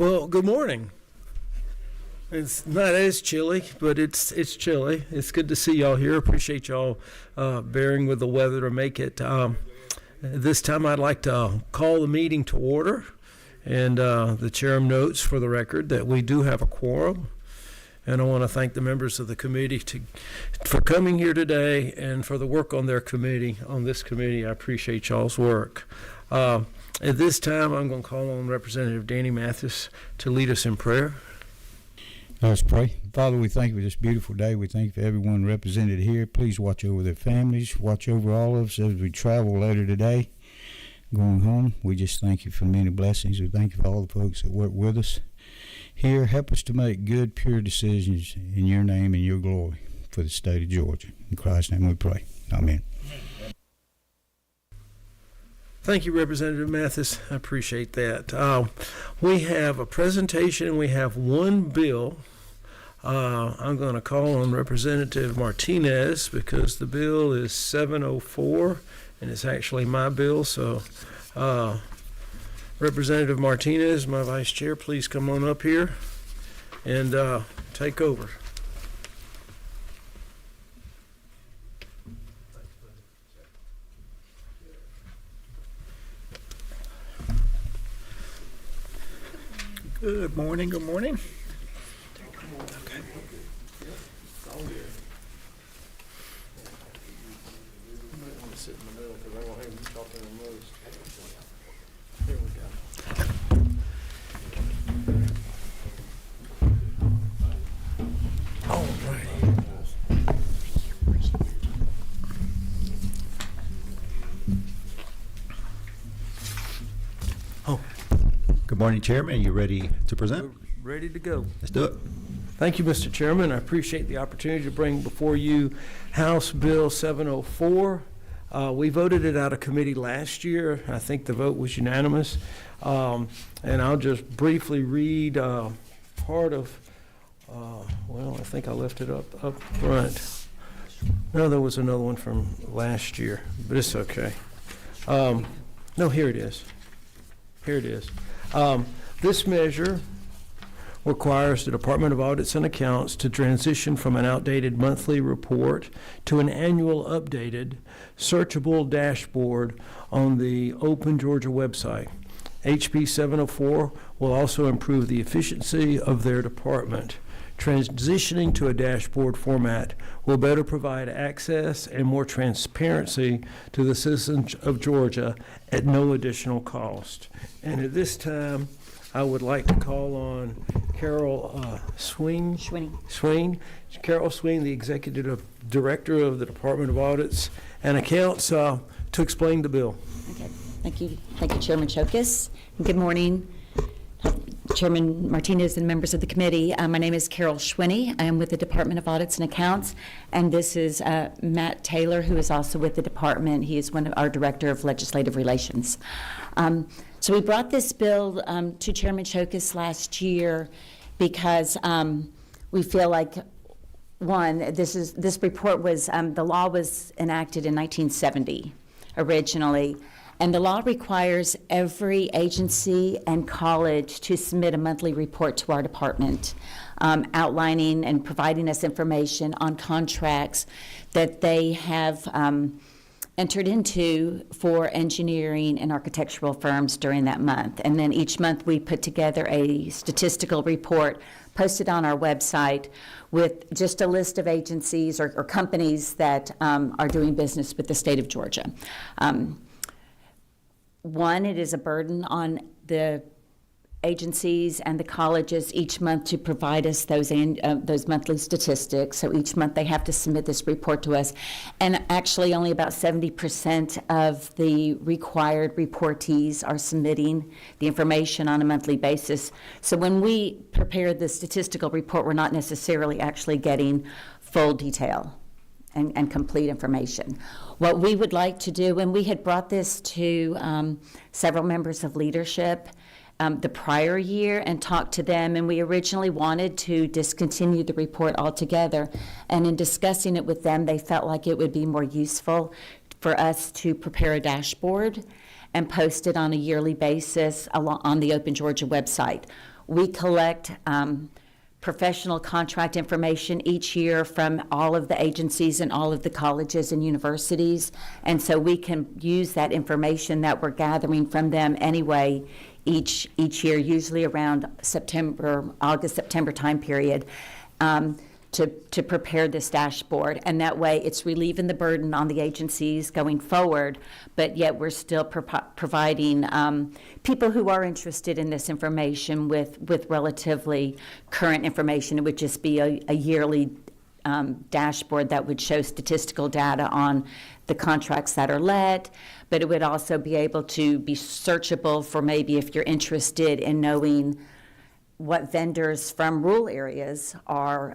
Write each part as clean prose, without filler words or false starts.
Well, good morning. It's not as chilly, but it's chilly. It's good to see y'all here. Appreciate y'all bearing with the weather to make it. This time I'd like to call the meeting to order, and the chairman notes for the record that we do have a quorum. And I want to thank the members of the committee for coming here today and for the work on this committee. I appreciate y'all's work. At this time, I'm going to call on Representative Danny Mathis to lead us in prayer. Let's pray. Father, we thank you for this beautiful day. We thank you for everyone represented here. Please watch over their families. Watch over all of us as we travel later today, going home. We just thank you for many blessings. We thank you for all the folks that work with us here. Help us to make good, pure decisions in your name and your glory for the state of Georgia. In Christ's name we pray. Amen. Thank you, Representative Mathis. I appreciate that. We have a presentation and we have one bill. I'm going to call on Representative Martinez because the bill is 704 and it's actually my bill. So Representative Martinez, my vice chair, please come on up here and take over. Good morning, good morning. Okay. You might want to sit in the middle because I won't have you talking the most. Here we go. All right. Good morning, Chairman. Are you ready to present? We're ready to go. Let's do it. Thank you, Mr. Chairman. I appreciate the opportunity to bring before you House Bill 704. We voted it out of committee last year. I think the vote was unanimous. And I'll just briefly read part of, well, I think I left it up front. No, there was another one from last year, but it's okay. No, here it is. Here it is. This measure requires the Department of Audits and Accounts to transition from an outdated monthly report to an annual updated searchable dashboard on the Open Georgia website. HB 704 will also improve the efficiency of their department. Transitioning to a dashboard format will better provide access and more transparency to the citizens of Georgia at no additional cost. And at this time, I would like to call on Carol Swing. Carol Swing, the Executive Director of the Department of Audits and Accounts, to explain the bill. Okay, thank you, Chairman Chokas. Good morning, Chairman Martinez and members of the committee. My name is Carol Schwinney. I am with the Department of Audits and Accounts, and this is Matt Taylor, who is also with the department. He is one of our Director of Legislative Relations. So we brought this bill to Chairman Chokas last year because we feel like, one, this report was, the law was enacted in 1970 originally, and the law requires every agency and college to submit a monthly report to our department, outlining and providing us information on contracts that they have entered into for engineering and architectural firms during that month. And then each month we put together a statistical report posted on our website with just a list of agencies or companies that are doing business with the state of Georgia. One, it is a burden on the agencies and the colleges each month to provide us those monthly statistics. So each month they have to submit this report to us. And actually only about 70% of the required reportees are submitting the information on a monthly basis. So when we prepare the statistical report, we're not necessarily actually getting full detail and complete information. What we would like to do, and we had brought this to several members of leadership the prior year and talked to them, and we originally wanted to discontinue the report altogether. And in discussing it with them, they felt like it would be more useful for us to prepare a dashboard and post it on a yearly basis on the Open Georgia website. We collect professional contract information each year from all of the agencies and all of the colleges and universities. And so we can use that information that we're gathering from them anyway each year, usually around August, September time period, to prepare this dashboard. And that way it's relieving the burden on the agencies going forward, but yet we're still providing people who are interested in this information with relatively current information. It would just be a yearly dashboard that would show statistical data on the contracts that are let, but it would also be able to be searchable for maybe if you're interested in knowing what vendors from rural areas are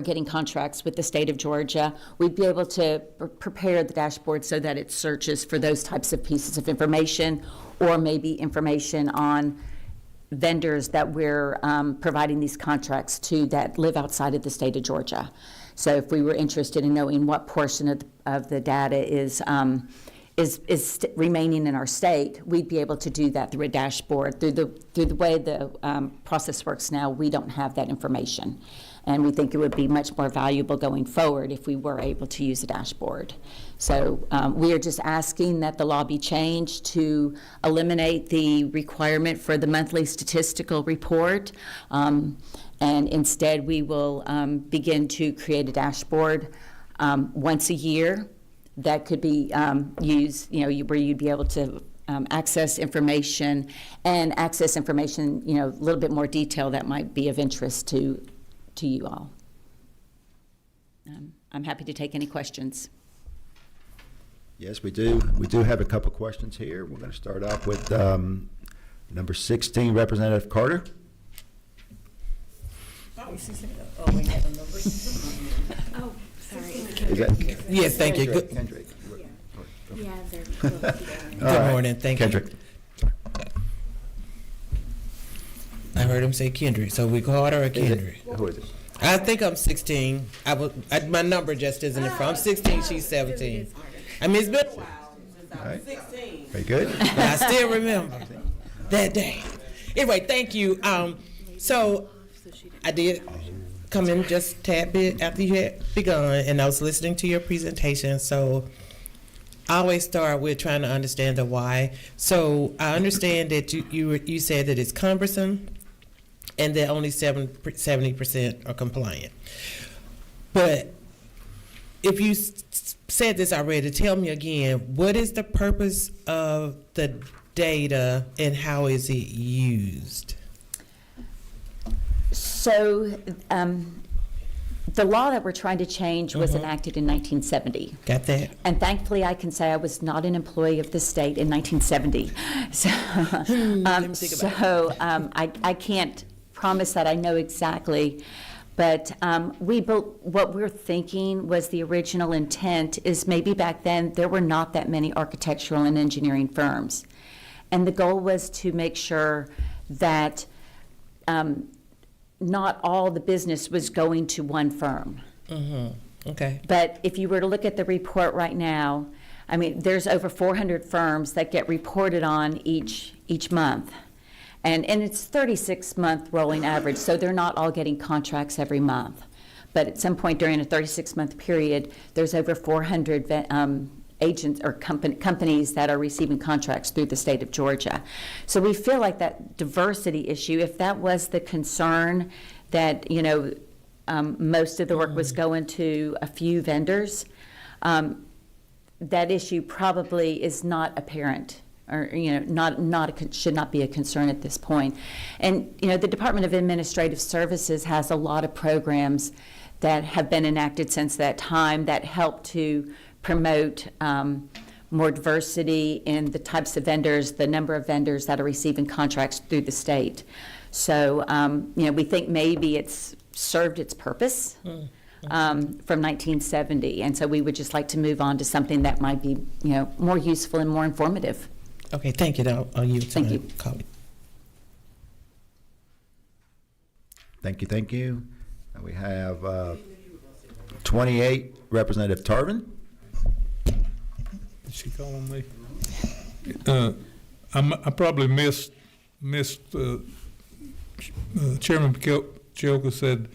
getting contracts with the state of Georgia. We'd be able to prepare the dashboard so that it searches for those types of pieces of information, or maybe information on vendors that we're providing these contracts to that live outside of the state of Georgia. So if we were interested in knowing what portion of the data is remaining in our state, we'd be able to do that through a dashboard. Through the way the process works now, we don't have that information. And we think it would be much more valuable going forward if we were able to use a dashboard. So we are just asking that the law be changed to eliminate the requirement for the monthly statistical report. And instead, we will begin to create a dashboard once a year that could be used, where you'd be able to access information, a little bit more detail that might be of interest to you all. I'm happy to take any questions. Yes, we do. We do have a couple questions here. We're going to start off with number 16, Representative Carter. Oh, sorry. Is that Yes, thank you. Kendrick? Yeah, they're Good morning, thank you. Kendrick. I heard him say Kendrick, so we Carter or Kendrick? Who is it? I think I'm 16. My number just isn't in front. I'm 16, she's 17. I mean, it's been a while since I was 16. Very good. But I still remember that day. Anyway, thank you. So I did come in just a tad bit after you had begun, and I was listening to your presentation. So I always start with trying to understand the why. So I understand that you said that it's cumbersome and that only 70% are compliant. But if you said this already, tell me again, what is the purpose of the data and how is it used? So the law that we're trying to change was enacted in 1970. Got that? And thankfully, I can say I was not an employee of the state in 1970. So, I can't promise that I know exactly. But what we're thinking was the original intent is maybe back then there were not that many architectural and engineering firms. And the goal was to make sure that not all the business was going to one firm. Okay. But if you were to look at the report right now, I mean, there's over 400 firms that get reported on each month. And it's 36-month rolling average, so they're not all getting contracts every month. But at some point during a 36-month period, there's over 400 agents or companies that are receiving contracts through the state of Georgia. So we feel like that diversity issue, if that was the concern, that most of the work was going to a few vendors, that issue probably is not apparent, or should not be a concern at this point. And the Department of Administrative Services has a lot of programs that have been enacted since that time that help to promote more diversity in the types of vendors, the number of vendors that are receiving contracts through the state. So we think maybe it's served its purpose from 1970, and so we would just like to move on to something that might be more useful and more informative. Okay, thank you. Now, you Thank you. colleague. Thank you. And we have 28, Representative Tarvin. Is she calling me? I probably missed Chairman Chilka said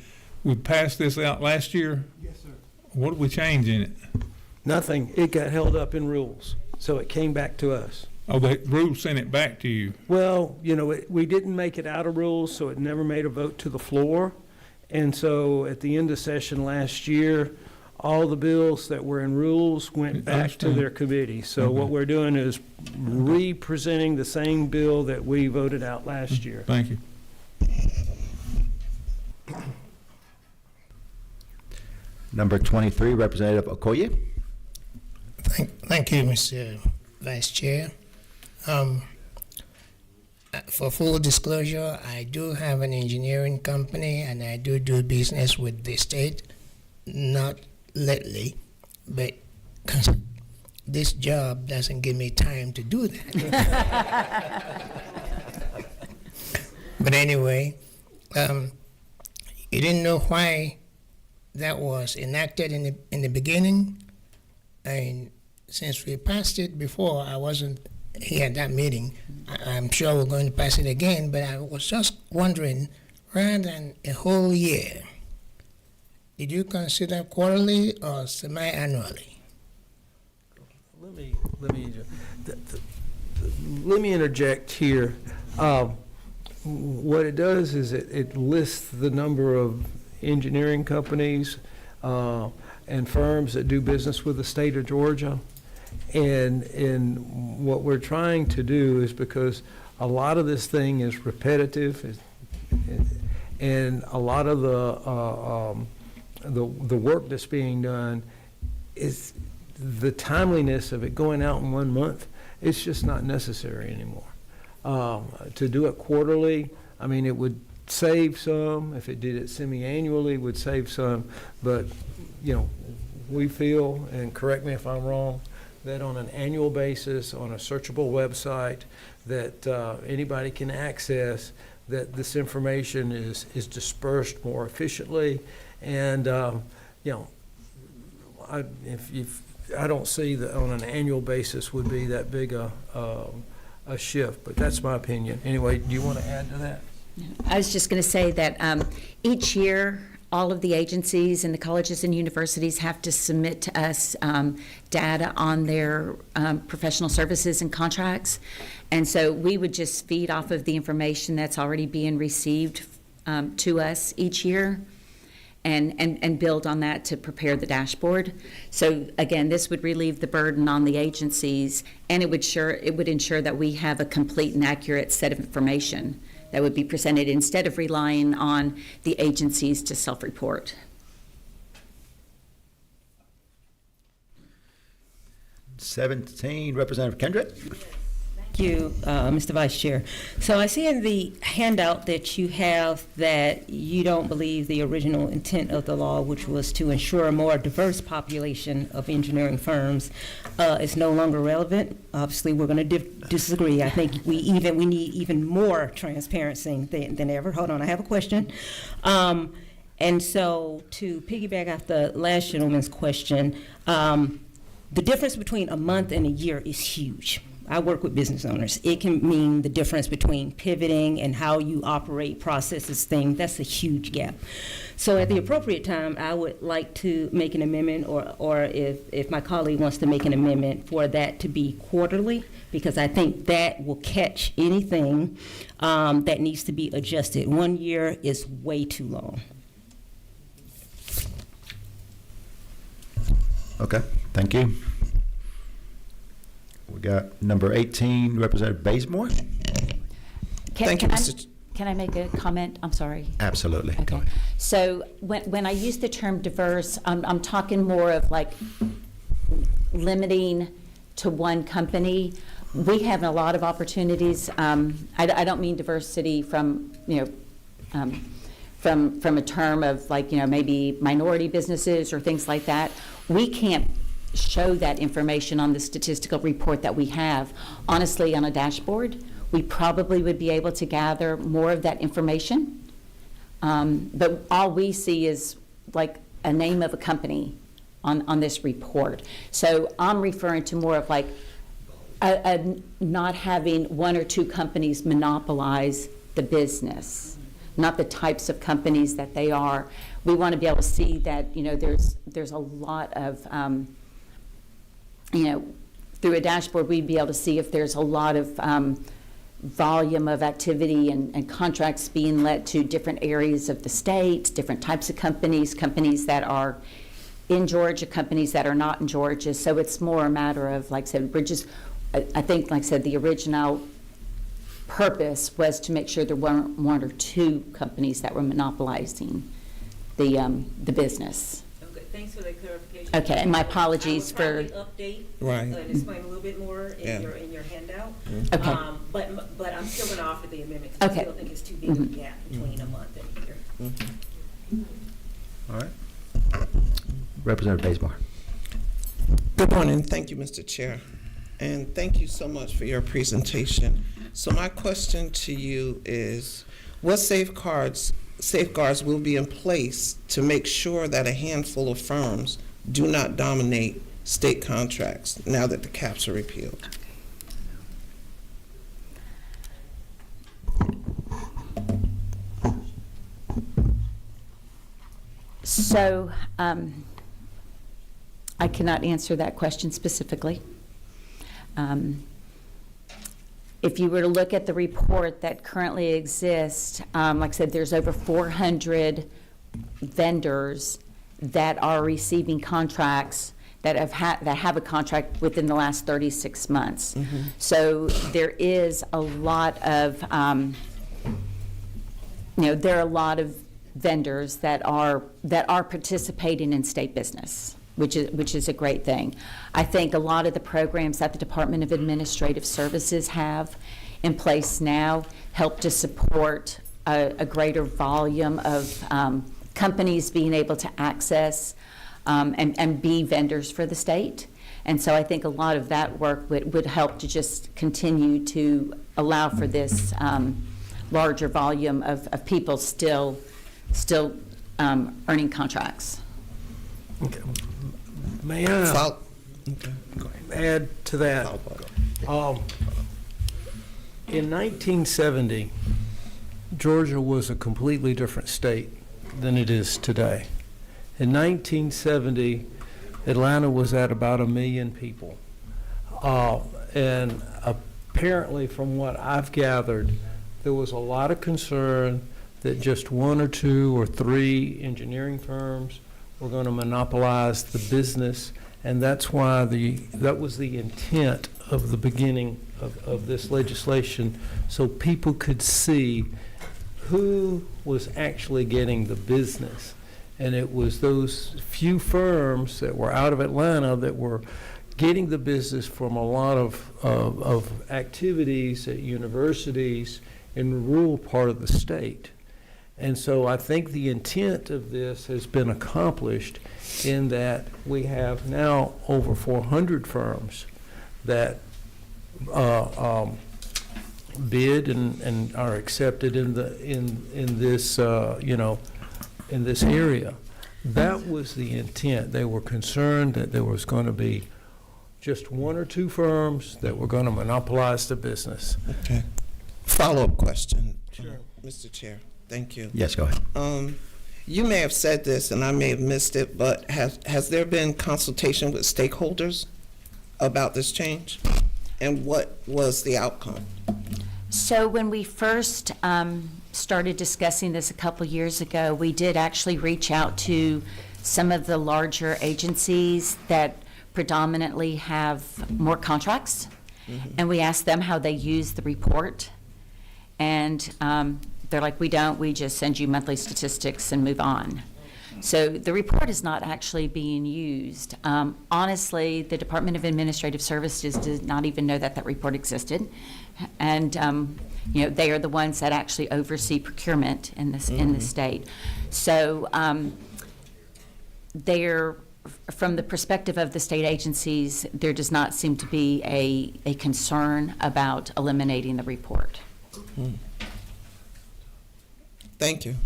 we passed this out last year. Yes, sir. What did we change in it? Nothing. It got held up in rules, so it came back to us. Oh, the rules sent it back to you. Well, we didn't make it out of rules, so it never made a vote to the floor. And so at the end of session last year, all the bills that were in rules went back to their committee. So what we're doing is re-presenting the same bill that we voted out last year. Thank you. Number 23, Representative Okoye. Thank you, Mr. Vice Chair. For full disclosure, I do have an engineering company and I do business with the state, not lately, but this job doesn't give me time to do that. But anyway, you didn't know why that was enacted in the beginning, and since we passed it before, I wasn't here at that meeting. I'm sure we're going to pass it again, but I was just wondering, rather than a whole year, did you consider quarterly or semi-annually? Let me interject here. What it does is it lists the number of engineering companies and firms that do business with the state of Georgia. And what we're trying to do is, because a lot of this thing is repetitive, and a lot of the work that's being done is the timeliness of it going out in 1 month. It's just not necessary anymore. To do it quarterly, I mean, it would save some. If it did it semi-annually, it would save some. But, we feel, and correct me if I'm wrong, that on an annual basis, on a searchable website that anybody can access, that this information is dispersed more efficiently. And, I don't see that on an annual basis would be that big a shift, but that's my opinion. Anyway, do you want to add to that? I was just going to say that each year, all of the agencies and the colleges and universities have to submit to us data on their professional services and contracts. And so we would just feed off of the information that's already being received to us each year and build on that to prepare the dashboard. So again, this would relieve the burden on the agencies, and it would ensure that we have a complete and accurate set of information that would be presented instead of relying on the agencies to self-report. '17, Representative Kendrick. Thank you, Mr. Vice Chair. So I see in the handout that you have that you don't believe the original intent of the law, which was to ensure a more diverse population of engineering firms, is no longer relevant. Obviously, we're going to disagree. I think we need even more transparency than ever. Hold on, I have a question. And so to piggyback off the last gentleman's question, the difference between a month and a year is huge. I work with business owners. It can mean the difference between pivoting and how you operate, processes, things. That's a huge gap. So at the appropriate time, I would like to make an amendment, or if my colleague wants to make an amendment for that to be quarterly, because I think that will catch anything that needs to be adjusted. 1 year is way too long. Okay, thank you. We got number 18, Representative Bazemore. Thank you, Mr. Can I make a comment? I'm sorry. Absolutely. Go Okay. ahead. So when I use the term diverse, I'm talking more of like limiting to one company. We have a lot of opportunities. I don't mean diversity from from a term of like maybe minority businesses or things like that. We can't show that information on the statistical report that we have. Honestly, on a dashboard, we probably would be able to gather more of that information. But all we see is like a name of a company on this report. So I'm referring to more of like not having one or two companies monopolize the business. not the types of companies that they are. We want to be able to see that, there's a lot of, through a dashboard, we'd be able to see if there's a lot of volume of activity and contracts being let to different areas of the state, different types of companies that are in Georgia, companies that are not in Georgia. So it's more a matter of, like I said, I think, like I said, the original purpose was to make sure there weren't one or two companies that were monopolizing the business. Okay, thanks for that clarification. Okay, and my apologies for. I will probably update Right. and explain a little bit more in Yeah. your handout. Okay. But I'm still going to offer the amendment. 'Cause Okay. I still think it's too big of a gap between a month and a year. All right. Representative Bazemore. Good morning. Thank you, Mr. Chair. And thank you so much for your presentation. So my question to you is, what safeguards will be in place to make sure that a handful of firms do not dominate state contracts now that the caps are repealed? So I cannot answer that question specifically. If you were to look at the report that currently exists, like I said, there's over 400 vendors that are receiving contracts that have a contract within the last 36 months. So there is a lot of, there are a lot of vendors that are participating in state business, which is a great thing. I think a lot of the programs that the Department of Administrative Services have in place now help to support a greater volume of companies being able to access and be vendors for the state. And so I think a lot of that work would help to just continue to allow for this larger volume of people still earning contracts. Okay. May I add to that? In 1970, Georgia was a completely different state than it is today. In 1970, Atlanta was at about 1 million people. And apparently, from what I've gathered, there was a lot of concern that just 1 or 2 or 3 engineering firms were going to monopolize the business, and that's why that was the intent of the beginning of this legislation, so people could see who was actually getting the business. And it was those few firms that were out of Atlanta that were getting the business from a lot of activities at universities in the rural part of the state. And so I think the intent of this has been accomplished in that we have now over 400 firms that bid and are accepted in this in this area. That was the intent. They were concerned that there was going to be just 1 or 2 firms that were going to monopolize the business. Okay. Follow-up question. Sure. Mr. Chair, thank you. Yes, go ahead. You may have said this and I may have missed it, but has there been consultation with stakeholders about this change? And what was the outcome? So when we first started discussing this a couple years ago, we did actually reach out to some of the larger agencies that predominantly have more contracts, and we asked them how they use the report. And they're like, we don't, we just send you monthly statistics and move on. So the report is not actually being used. Honestly, the Department of Administrative Services did not even know that report existed. And they are the ones that actually oversee procurement in this in the state. So from the perspective of the state agencies, there does not seem to be a concern about eliminating the report. Thank you.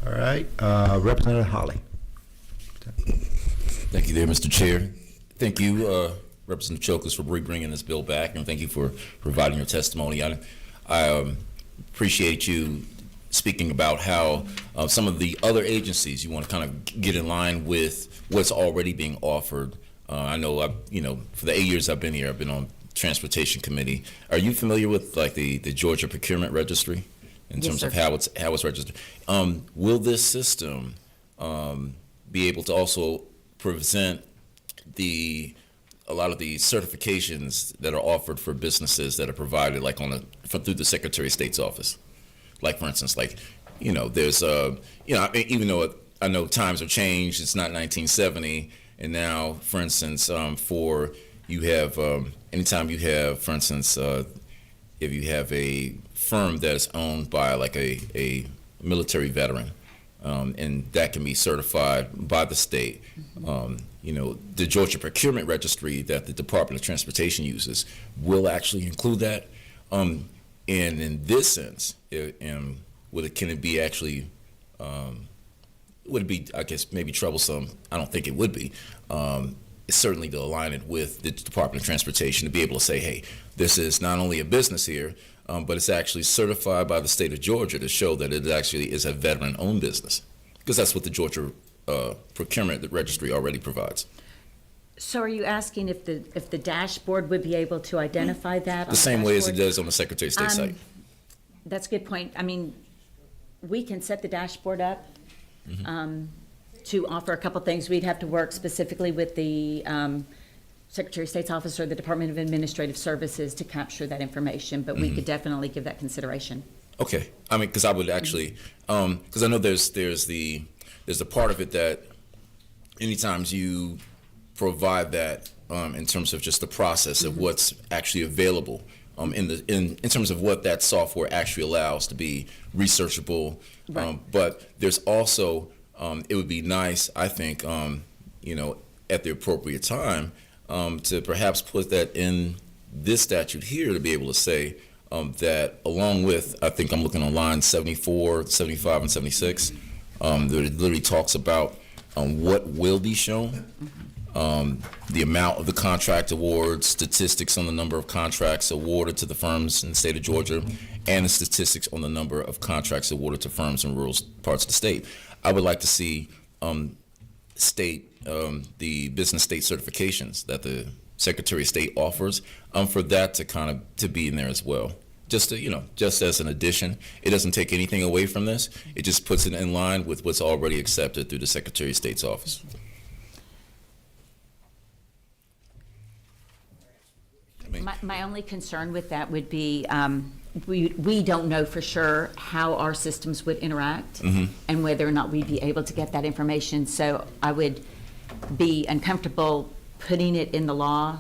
All right, Representative Holly. Thank you there, Mr. Chair. Thank you, Representative Chokas, for bringing this bill back, and thank you for providing your testimony on it. I appreciate you speaking about how some of the other agencies you want to kind of get in line with what's already being offered. I know, for the 8 years I've been here, I've been on Transportation Committee. Are you familiar with like the Georgia Procurement Registry in Yes, terms sir. of how it's registered? Will this system be able to also present a lot of the certifications that are offered for businesses that are provided like through the Secretary of State's office? Like, for instance, there's even though I know times have changed, it's not 1970, and now, for instance, anytime you have, for instance, if you have a firm that's owned by like a military veteran, and that can be certified by the state. The Georgia Procurement Registry that the Department of Transportation uses will actually include that. And in this sense, can it be actually, would it be, I guess, maybe troublesome? I don't think it would be. It's certainly to align it with the Department of Transportation to be able to say, hey, this is not only a business here, but it's actually certified by the state of Georgia to show that it actually is a veteran-owned business, because that's what the Georgia Procurement Registry already provides. So are you asking if the dashboard would be able to identify that? The same way as it does on the Secretary of State site. That's a good point. I mean, we can set the dashboard up to offer a couple things. We'd have to work specifically with the Secretary of State's office or the Department of Administrative Services to capture that information, but we could definitely give that consideration. Okay, I mean, because I would actually, because I know there's the part of it that anytime you provide that in terms of just the process of what's actually available in terms of what that software actually allows to be researchable. Right. But there's also, it would be nice, I think, at the appropriate time, to perhaps put that in this statute here to be able to say that along with, I think I'm looking on line 74, 75, and 76, that it literally talks about what will be shown, the amount of the contract awards, statistics on the number of contracts awarded to the firms in the state of Georgia, and the statistics on the number of contracts awarded to firms in rural parts of the state. I would like to see the business state certifications that the Secretary of State offers, for that to be in there as well. Just as an addition. It doesn't take anything away from this. It just puts it in line with what's already accepted through the Secretary of State's office. My only concern with that would be, we don't know for sure how our systems would interact and whether or not we'd be able to get that information. So I would be uncomfortable putting it in the law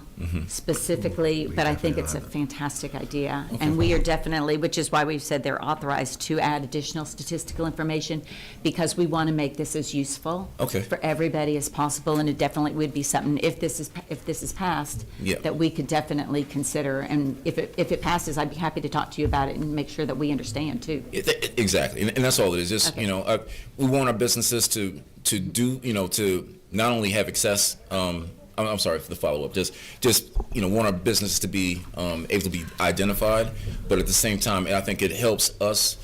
specifically, but I think it's a fantastic idea. And we are definitely, which is why we've said they're authorized to add additional statistical information, because we want to make this as useful for everybody as possible. And it definitely would be something, if this is passed, that we could definitely consider. And if it passes, I'd be happy to talk to you about it and make sure that we understand too. Exactly, and that's all it is. Just we want our businesses to do, to not only have access. I'm sorry for the follow-up. Just want our business to be able to be identified, but at the same time, I think it helps us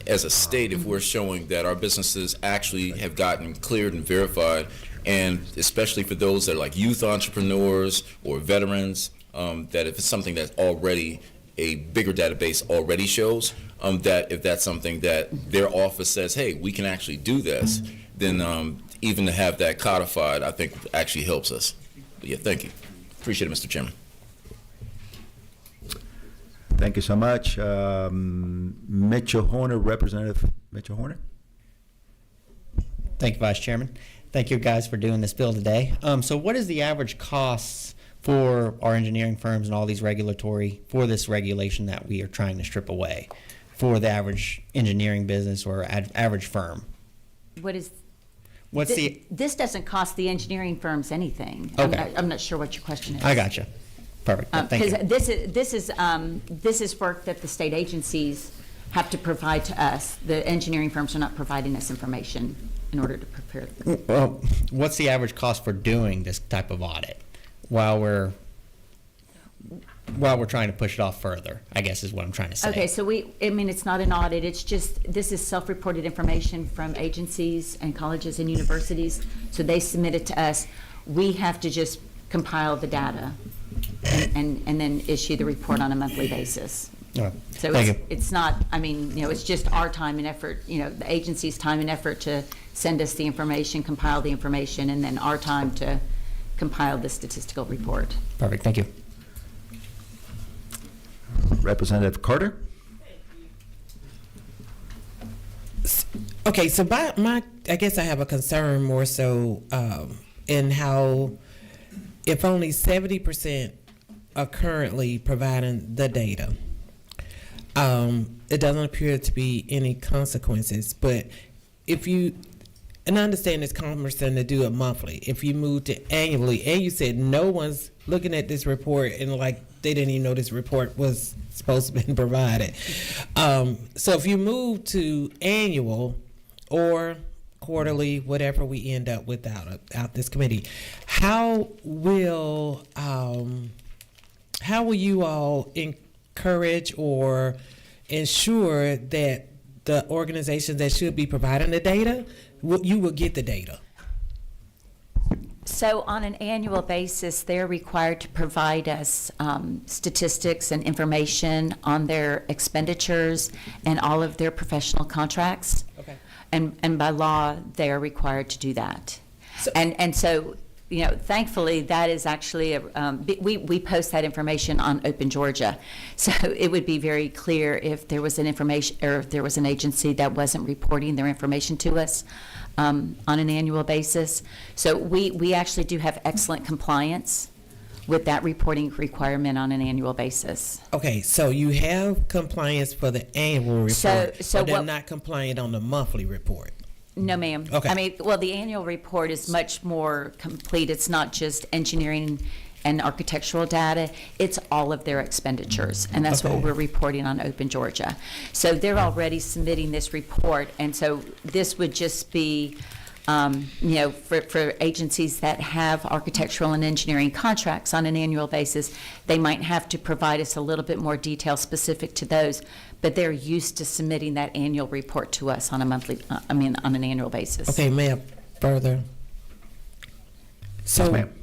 as a state if we're showing that our businesses actually have gotten cleared and verified, and especially for those that are like youth entrepreneurs or veterans, that if it's something that's already a bigger database already shows, that if that's something that their office says, hey, we can actually do this, then even to have that codified, I think actually helps us. But yeah, thank you. Appreciate it, Mr. Chairman. Thank you so much. Mitchell Horner, Representative Mitchell Horner. Thank you, Vice Chairman. Thank you guys for doing this bill today. So what is the average costs for our engineering firms and all these for this regulation that we are trying to strip away for the average engineering business or average firm? This doesn't cost the engineering firms anything. Okay. I'm not sure what your question is. I gotcha. Perfect. Thank you. Because this is work that the state agencies have to provide to us. The engineering firms are not providing us information in order to prepare. Well, what's the average cost for doing this type of audit? While we're while we're trying to push it off further, I guess is what I'm trying to say. Okay, so it's not an audit, it's just, this is self-reported information from agencies and colleges and universities, so they submit it to us. We have to just compile the data and then issue the report on a monthly basis. All right. So Thank you. it's not, I mean, it's just our time and effort, the agency's time and effort to send us the information, compile the information, and then our time to compile the statistical report. Perfect, thank you. Representative Carter? Okay, so I guess I have a concern more so in how if only 70% are currently providing the data, it doesn't appear to be any consequences. But if you, and I understand it's cumbersome to do it monthly, if you move to annually, and you said no one's looking at this report and like they didn't even know this report was supposed to be provided. So if you move to annual or quarterly, whatever we end up with out this committee, how will you all encourage or ensure that the organizations that should be providing the data, you will get the data? So on an annual basis, they're required to provide us statistics and information on their expenditures and all of their professional contracts. Okay. And by law, they are required to do that. And so, thankfully, that is actually, we post that information on Open Georgia. So it would be very clear if there was an information, or if there was an agency that wasn't reporting their information to us on an annual basis. So we actually do have excellent compliance with that reporting requirement on an annual basis. Okay, so you have compliance for the annual report, but they're not compliant on the monthly report. No, ma'am. Okay. I mean, well, the annual report is much more complete. It's not just engineering and architectural data, it's all of their expenditures, and that's what we're reporting on Open Georgia. So they're already submitting this report, and so this would just be for agencies that have architectural and engineering contracts on an annual basis, they might have to provide us a little bit more detail specific to those, but they're used to submitting that annual report to us on a on an annual basis. Okay, ma'am, further. So, Yes, ma'am.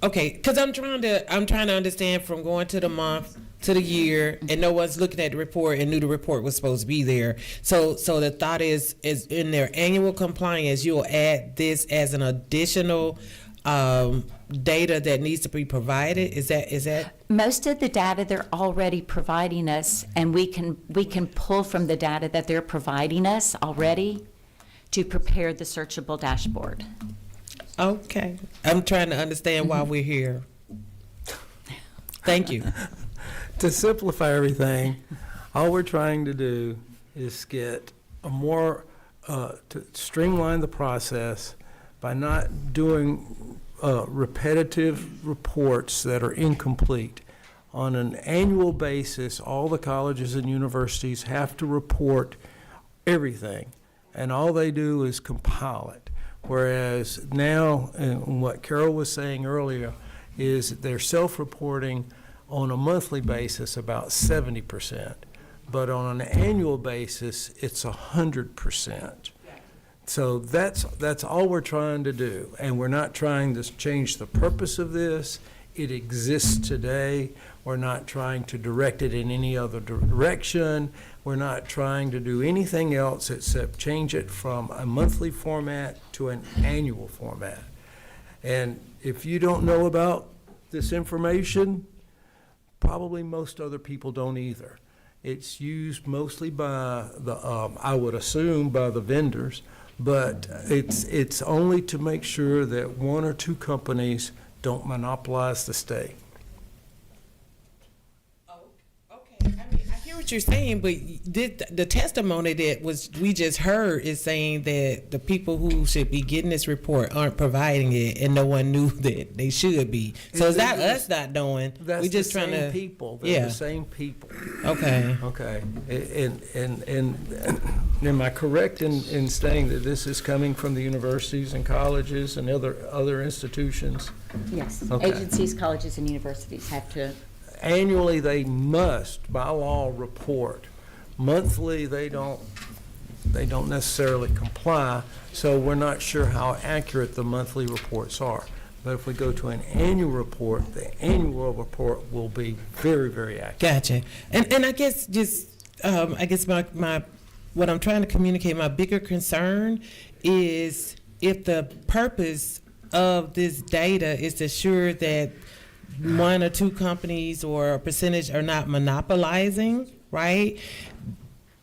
Okay, because I'm trying to understand from going to the month to the year, and no one's looking at the report and knew the report was supposed to be there. So the thought is in their annual compliance, you'll add this as an additional data that needs to be provided. Is that most of the data they're already providing us, and we can pull from the data that they're providing us already to prepare the searchable dashboard. okay? I'm trying to understand why we're here. Thank you. To simplify everything, all we're trying to do is get a more, to streamline the process by not doing repetitive reports that are incomplete. On an annual basis, all the colleges and universities have to report everything, and all they do is compile it. Whereas now, and what Carol was saying earlier, is they're self-reporting on a monthly basis about 70%, but on an annual basis, it's 100%. So that's all we're trying to do, and we're not trying to change the purpose of this. It exists today. We're not trying to direct it in any other direction. We're not trying to do anything else except change it from a monthly format to an annual format. And if you don't know about this information, probably most other people don't either. It's used mostly by the, I would assume, by the vendors, but it's only to make sure that one or two companies don't monopolize the state. Okay, I mean, I hear what you're saying, but the testimony that we just heard is saying that the people who should be getting this report aren't providing it, and no one knew that they should be. So is that us not knowing? That's We just the trying same to people. They're yeah. the same people. Okay. Okay. And am I correct in saying that this is coming from the universities and colleges and other institutions? Yes. Okay. Agencies, colleges, and universities have to Annually, they must, by law, report. Monthly, they don't necessarily comply, so we're not sure how accurate the monthly reports are. But if we go to an annual report, the annual report will be very, very accurate. Gotcha. And I guess my what I'm trying to communicate, my bigger concern is if the purpose of this data is to ensure that one or two companies or a percentage are not monopolizing, right?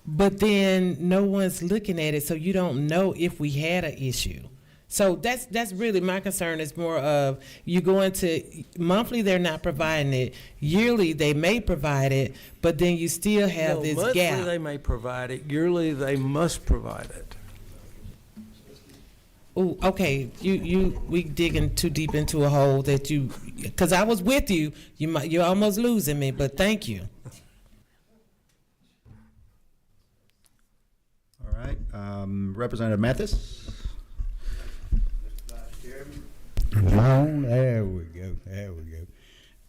But then no one's looking at it, so you don't know if we had an issue. So that's really my concern, is more of you go into monthly, they're not providing it. Yearly, they may provide it, but then you still have this gap. Monthly, they may provide it. Yearly, they must provide it. Oh, okay. We digging too deep into a hole that because I was with you. You're almost losing me, but thank you. All right, Representative Mathis? There we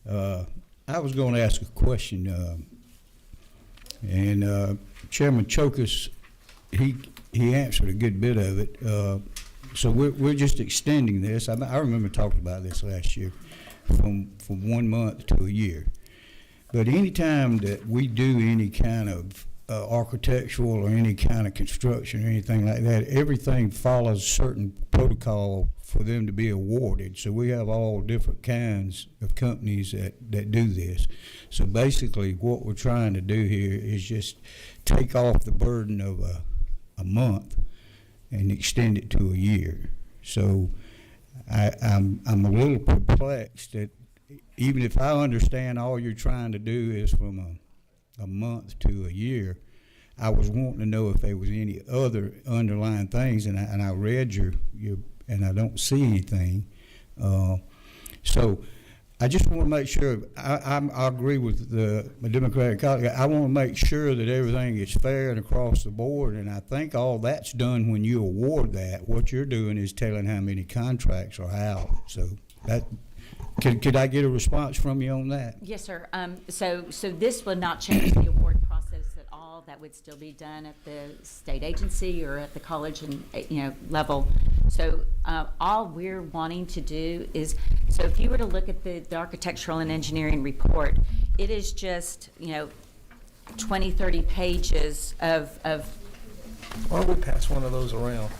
go. I was going to ask a question, and Chairman Chokas, he answered a good bit of it. So we're just extending this. I remember talking about this last year, from 1 month to a year. But anytime that we do any kind of architectural or any kind of construction or anything like that, everything follows certain protocol for them to be awarded. So we have all different kinds of companies that do this. So basically what we're trying to do here is just take off the burden of a month and extend it to a year. So I'm a little perplexed that even if I understand all you're trying to do is from a month to a year, I was wanting to know if there was any other underlying things, and I read your and I don't see anything. So I just want to make sure, I agree with my Democratic colleague. I want to make sure that everything is fair and across the board, and I think all that's done when you award that. What you're doing is telling how many contracts are out. So that, could I get a response from you on that? Yes, sir. So this would not change the award process at all. That would still be done at the state agency or at the college and level. So all we're wanting to do is, so if you were to look at the architectural and engineering report, it is just 20, 30 pages of Why don't we pass one of those around?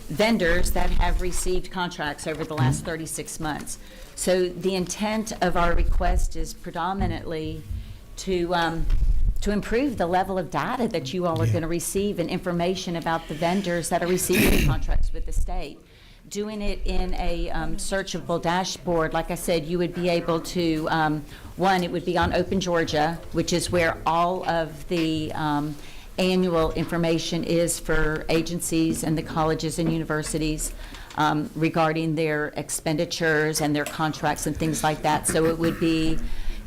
vendors that have received contracts over the last 36 months. So the intent of our request is predominantly to improve the level of data that you all are going to receive and information about the vendors that are receiving contracts with the state. Doing it in a searchable dashboard, like I said, you would be able to, one, it would be on Open Georgia, which is where all of the annual information is for agencies and the colleges and universities regarding their expenditures and their contracts and things like that. So it would be,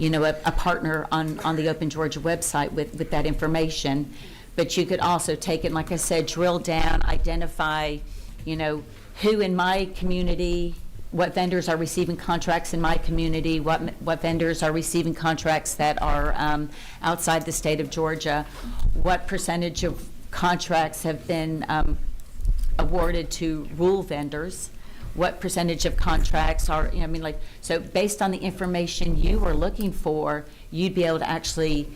a partner on the Open Georgia website with that information. But you could also take it, like I said, drill down, identify, who in my community, what vendors are receiving contracts in my community, what vendors are receiving contracts that are outside the state of Georgia, what percentage of contracts have been awarded to rural vendors, what percentage of contracts are, so based on the information you are looking for, you'd be able to actually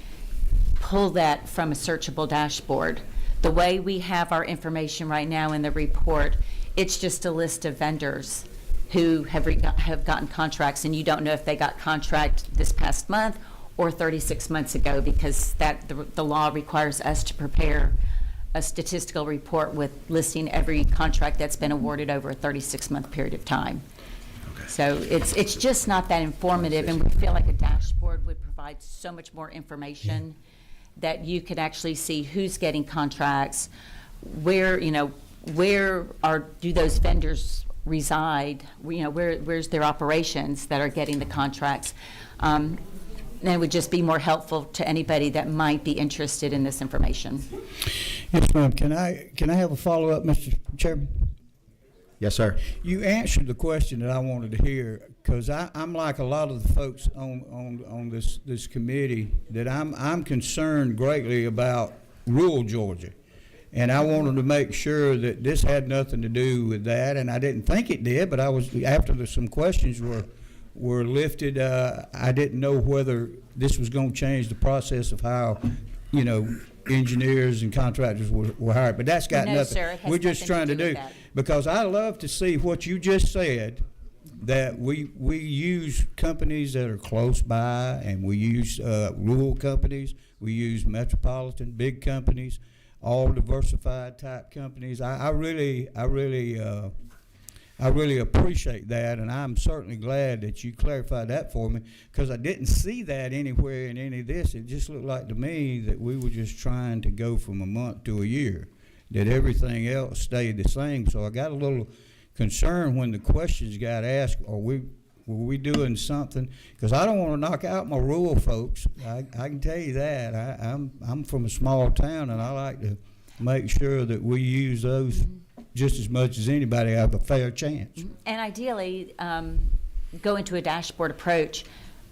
pull that from a searchable dashboard. The way we have our information right now in the report, it's just a list of vendors who have gotten contracts, and you don't know if they got contract this past month or 36 months ago, because the law requires us to prepare a statistical report with listing every contract that's been awarded over a 36-month period of time. Okay. So it's just not that informative, and we feel like a dashboard would provide so much more information that you could actually see who's getting contracts, where do those vendors reside, where's their operations that are getting the contracts. And it would just be more helpful to anybody that might be interested in this information. Yes, ma'am. Can I have a follow-up, Mr. Chairman? Yes, sir. You answered the question that I wanted to hear, because I'm like a lot of the folks on this committee, that I'm concerned greatly about rural Georgia. And I wanted to make sure that this had nothing to do with that, and I didn't think it did, but after some questions were lifted, I didn't know whether this was going to change the process of how, engineers and contractors were hired. But that's got No, nothing. sir, it has We're just nothing trying to to do do, with that. because I love to see what you just said, that we use companies that are close by, and we use rural companies, we use metropolitan, big companies, all diversified type companies. I really appreciate that, and I'm certainly glad that you clarified that for me, because I didn't see that anywhere in any of this. It just looked like to me that we were just trying to go from a month to a year, that everything else stayed the same. So I got a little concerned when the questions got asked, were we doing something? Because I don't want to knock out my rural folks. I can tell you that. I'm from a small town, and I like to make sure that we use those just as much as anybody have a fair chance. And ideally, go into a dashboard approach,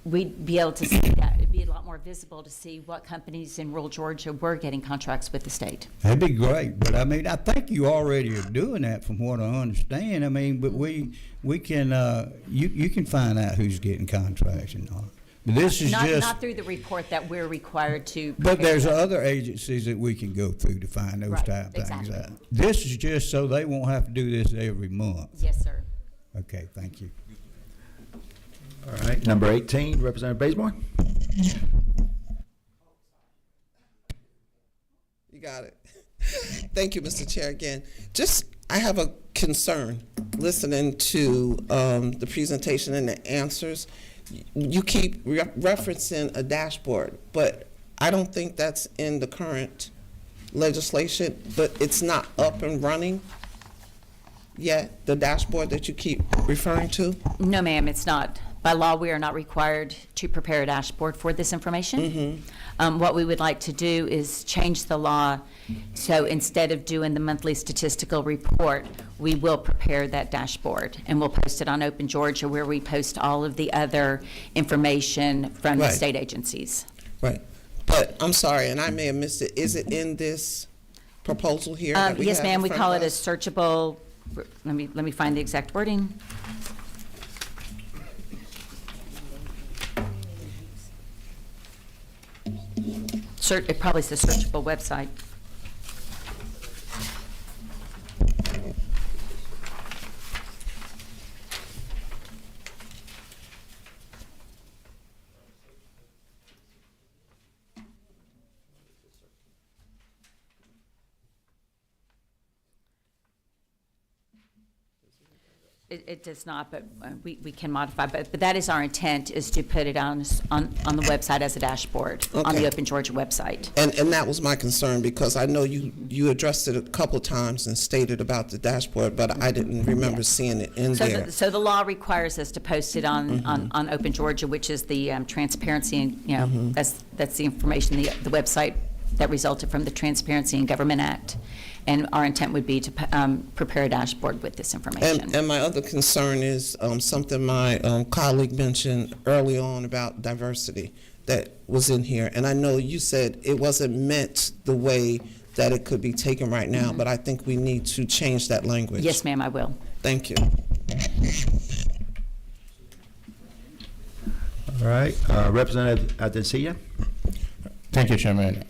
we'd be able to see that. It'd be a lot more visible to see what companies in rural Georgia were getting contracts with the state. That'd be great, but I think you already are doing that from what I understand. But we can, you can find out who's getting contracts and all. But this is Not through the report that we're required to But prepare. there's other agencies that we can go through to find those Right, type things exactly. out. This is just so they won't have to do this every month. Yes, sir. Okay, thank you. All right, number 18, Representative Bazemore. You got it. Thank you, Mr. Chair, again. I have a concern listening to the presentation and the answers. You keep referencing a dashboard, but I don't think that's in the current legislation, but it's not up and running yet, the dashboard that you keep referring to? No, ma'am, it's not. By law, we are not required to prepare a dashboard for this information. What we would like to do is change the law, so instead of doing the monthly statistical report, we will prepare that dashboard, and we'll post it on Open Georgia, where we post all of the other information from the Right. state agencies. Right. But I'm sorry, and I may have missed it. Is it in this proposal here? that we Yes, have ma'am, in we front call of it a us? searchable, let me find the exact wording. It probably says searchable website. It does not, but we can modify, but that is our intent, is to put it on the website as a dashboard, on the Okay. Open Georgia website. And that was my concern, because I know you addressed it a couple of times and stated about the dashboard, but I didn't remember seeing it in there. So the law requires us to post it on Open Georgia, which is the transparency, and, that's the information, the website that resulted from the Transparency in Government Act. And our intent would be to prepare a dashboard with this information. And my other concern is something my colleague mentioned early on about diversity that was in here. And I know you said it wasn't meant the way that it could be taken right now, but I think we need to change that language. Yes, ma'am, I will. Thank you. All right, Representative Adencia. Thank you, Chairman.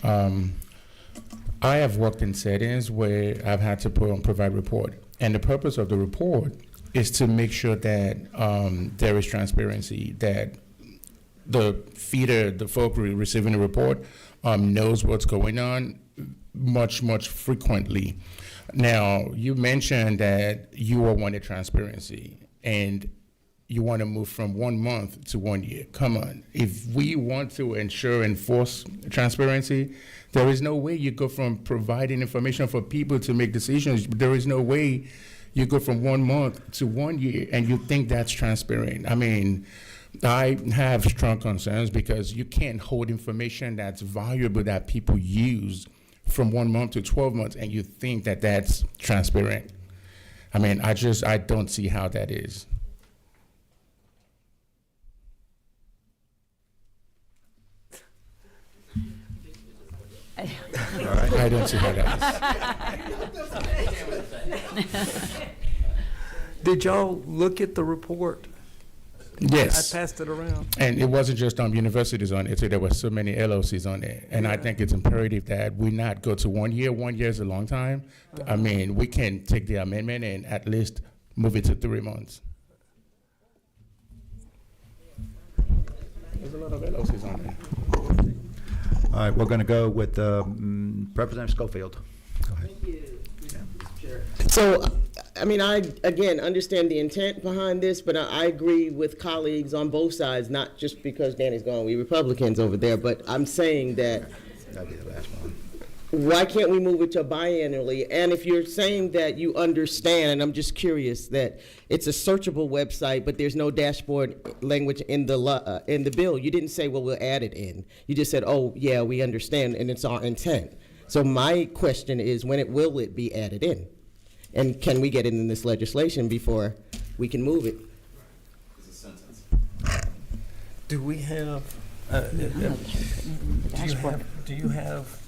I have worked in settings where I've had to provide report, and the purpose of the report is to make sure that there is transparency, that the feeder, the folk receiving the report, knows what's going on much frequently. Now, you mentioned that you all wanted transparency, and you want to move from 1 month to 1 year. Come on. If we want to enforce transparency, there is no way you go from providing information for people to make decisions. There is no way you go from 1 month to 1 year and you think that's transparent. I mean, I have strong concerns because you can't hold information that's valuable that people use from 1 month to 12 months and you think that that's transparent. I mean, I don't see how that is. I don't see how that is. Did y'all look at the report? Yes. I passed it around. And it wasn't just universities on it, so there were so many LLCs on it. And I think it's imperative that we not go to 1 year. 1 year is a long time. I mean, we can take the amendment and at least move it to 3 months. There's a lot of LLCs on there. All right, we're going to go with Representative Schofield. Go ahead. So, I mean, I, again, understand the intent behind this, but I agree with colleagues on both sides, not just because Danny's gone, we Republicans over there, but I'm saying that That'll be the last one. why can't we move it to biannually? And if you're saying that you understand, and I'm just curious, that it's a searchable website, but there's no dashboard language in the bill, you didn't say, well, we'll add it in. You just said, oh, yeah, we understand, and it's our intent. So my question is, will it be added in? And can we get it in this legislation before we can move it? It's a sentence. Do we have, do you have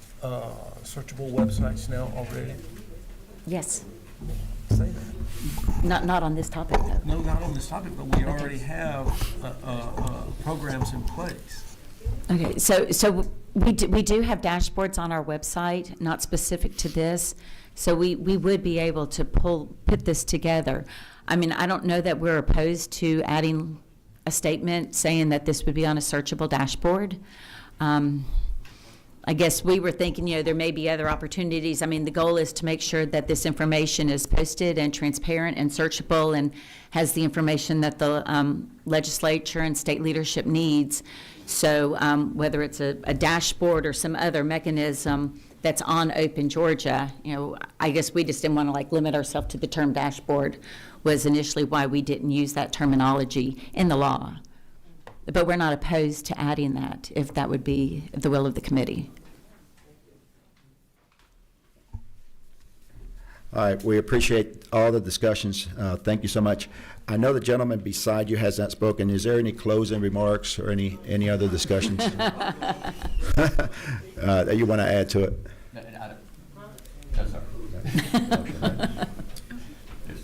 searchable websites now already? Yes, Say that. not on this topic, though. No, not on this topic, but we already have programs in place. Okay, so we do have dashboards on our website, not specific to this, so we would be able to put this together. I mean, I don't know that we're opposed to adding a statement saying that this would be on a searchable dashboard. I guess we were thinking, there may be other opportunities. I mean, the goal is to make sure that this information is posted and transparent and searchable and has the information that the legislature and state leadership needs. So whether it's a dashboard or some other mechanism that's on Open Georgia, I guess we just didn't want to limit ourselves to the term dashboard, was initially why we didn't use that terminology in the law. But we're not opposed to adding that if that would be the will of the committee. All right, we appreciate all the discussions. Thank you so much. I know the gentleman beside you has not spoken. Is there any closing remarks or any other discussions that you want to add to it?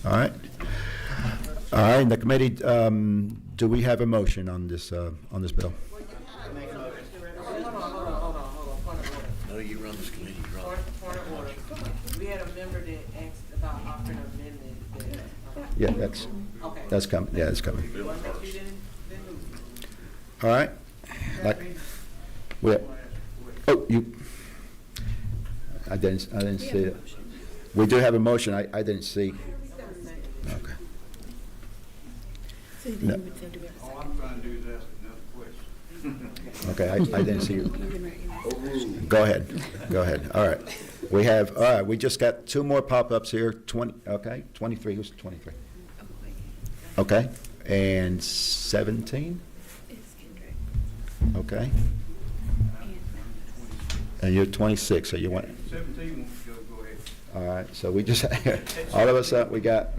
All right. All right, the committee, do we have a motion on this bill? No, you run this committee, you run. Point of order. We had a member that asked about offering an amendment. Yeah, that's coming. Yeah, that's coming. All right. I didn't see it. We do have a motion. I didn't see. Okay. No. All I'm trying to do is ask another question. Okay, I didn't see you. Go ahead. All right. We just got two more pop-ups here. 23. Who's 23? Okay. And 17? Okay. And you're 26, so you want... 17 wants to go ahead. All right, so we just, all of us, we got,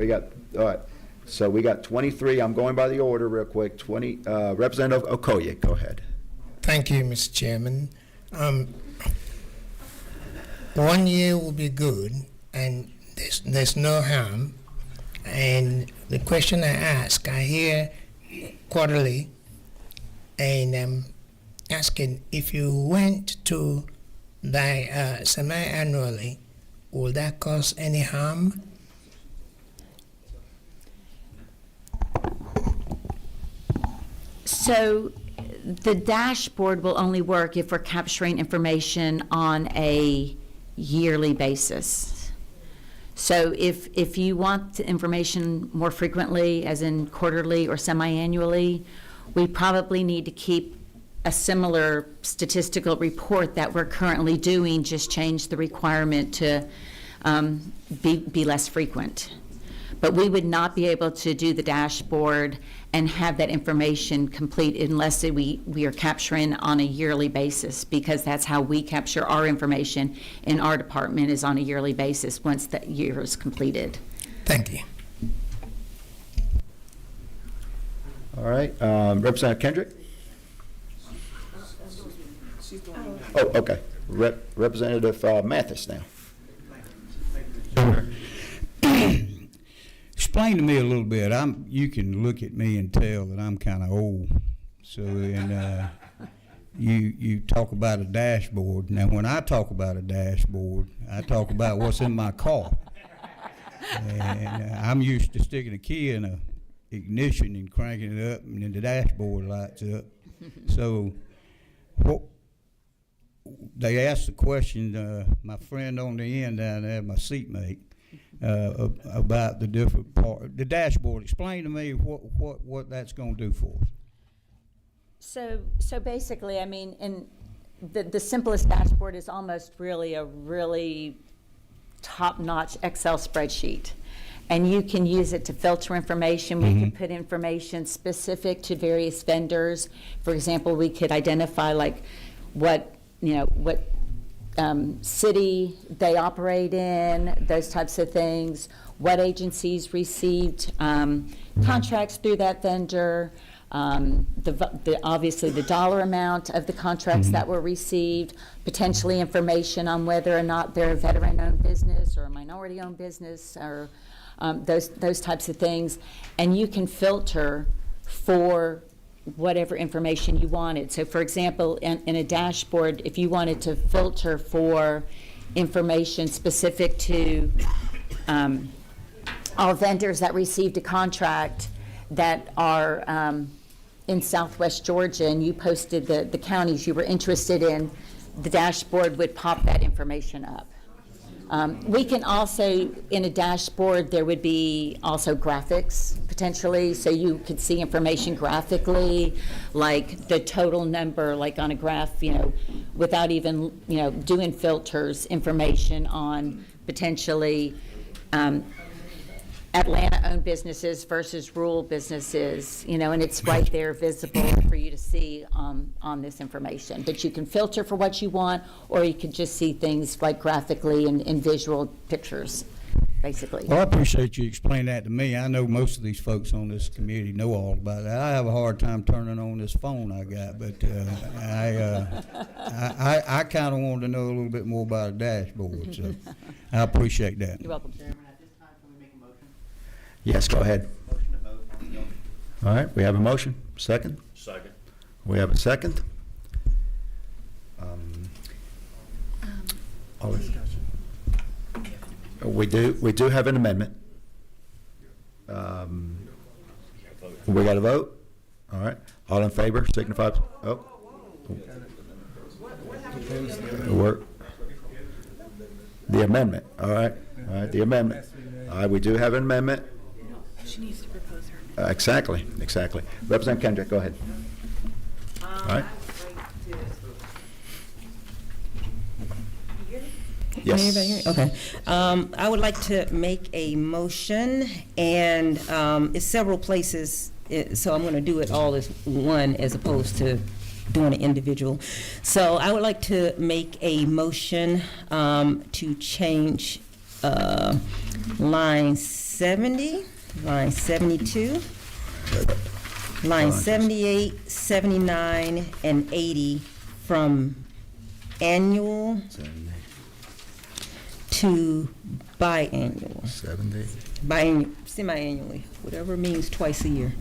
all right. So we got 23. I'm going by the order real quick. Representative Okoye, go ahead. Thank you, Mr. Chairman. 1 year will be good, and there's no harm. And the question I ask, I hear quarterly, and I'm asking if you went to buy semi-annually, will that cause any harm? So the dashboard will only work if we're capturing information on a yearly basis. So if you want the information more frequently, as in quarterly or semi-annually, we probably need to keep a similar statistical report that we're currently doing, just change the requirement to be less frequent. But we would not be able to do the dashboard and have that information complete unless we are capturing on a yearly basis, because that's how we capture our information in our department, is on a yearly basis once that year is completed. Thank you. All right, Representative Kendrick? Oh, okay. Representative Mathis now. Explain to me a little bit. You can look at me and tell that I'm kind of old. So, and you talk about a dashboard. Now, when I talk about a dashboard, I talk about what's in my car. And I'm used to sticking a key in a ignition and cranking it up, and then the dashboard lights up. So, they asked the question, my friend on the end down there, my seatmate, about the different part, the dashboard. Explain to me what that's going to do for us. So basically, I mean, in the simplest dashboard is almost really a really top-notch Excel spreadsheet. And you can use it to filter information. We can put information specific to various vendors. For example, we could identify like what city they operate in, those types of things, what agencies received contracts through that vendor, obviously the dollar amount of the contracts that were received, potentially information on whether or not they're a veteran-owned business or a minority-owned business, or those types of things. And you can filter for whatever information you wanted. So for example, in a dashboard, if you wanted to filter for information specific to all vendors that received a contract that are in Southwest Georgia, and you posted the counties you were interested in, the dashboard would pop that information up. We can also, in a dashboard, there would be also graphics potentially, so you could see information graphically, like the total number, like on a graph, without even, doing filters, information on potentially Atlanta-owned businesses versus rural businesses, and it's right there visible for you to see on this information. But you can filter for what you want, or you can just see things like graphically and in visual pictures, basically. Well, I appreciate you explaining that to me. I know most of these folks on this committee know all about that. I have a hard time turning on this phone I got, but I kind of wanted to know a little bit more about a dashboard, so I appreciate that. You're welcome. Yes, go ahead. All right, we have a motion. Second? Second. We have a second. All we do have an amendment. We got a vote? All right. All in favor, signify. The amendment. All right. All right, the amendment. All right, we do have an amendment. She needs to propose her. Exactly. Representative Kendrick, go ahead. All right. Yes. Can anybody hear me? Okay. I would like to make a motion, and it's several places, so I'm going to do it all as one as opposed to doing it individual. So I would like to make a motion to change line 70, line 72, line 78, 79, and 80 from annual to biannual. 70. Semi-annually, whatever means twice a year.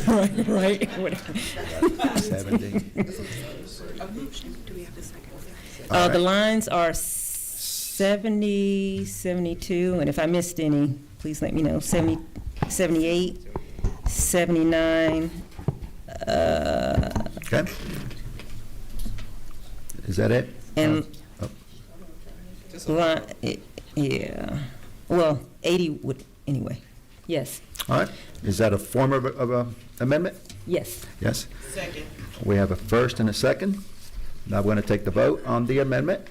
Right. 70. Do we have a second? The lines are 70, 72, and if I missed any, please let me know. 70, 78, 79. Okay. Is that it? And Oh. yeah, well, 80 would, anyway. Yes, All right. Is that a form of a amendment? yes. Yes. Second. We have a first and a second. Now we're going to take the vote on the amendment.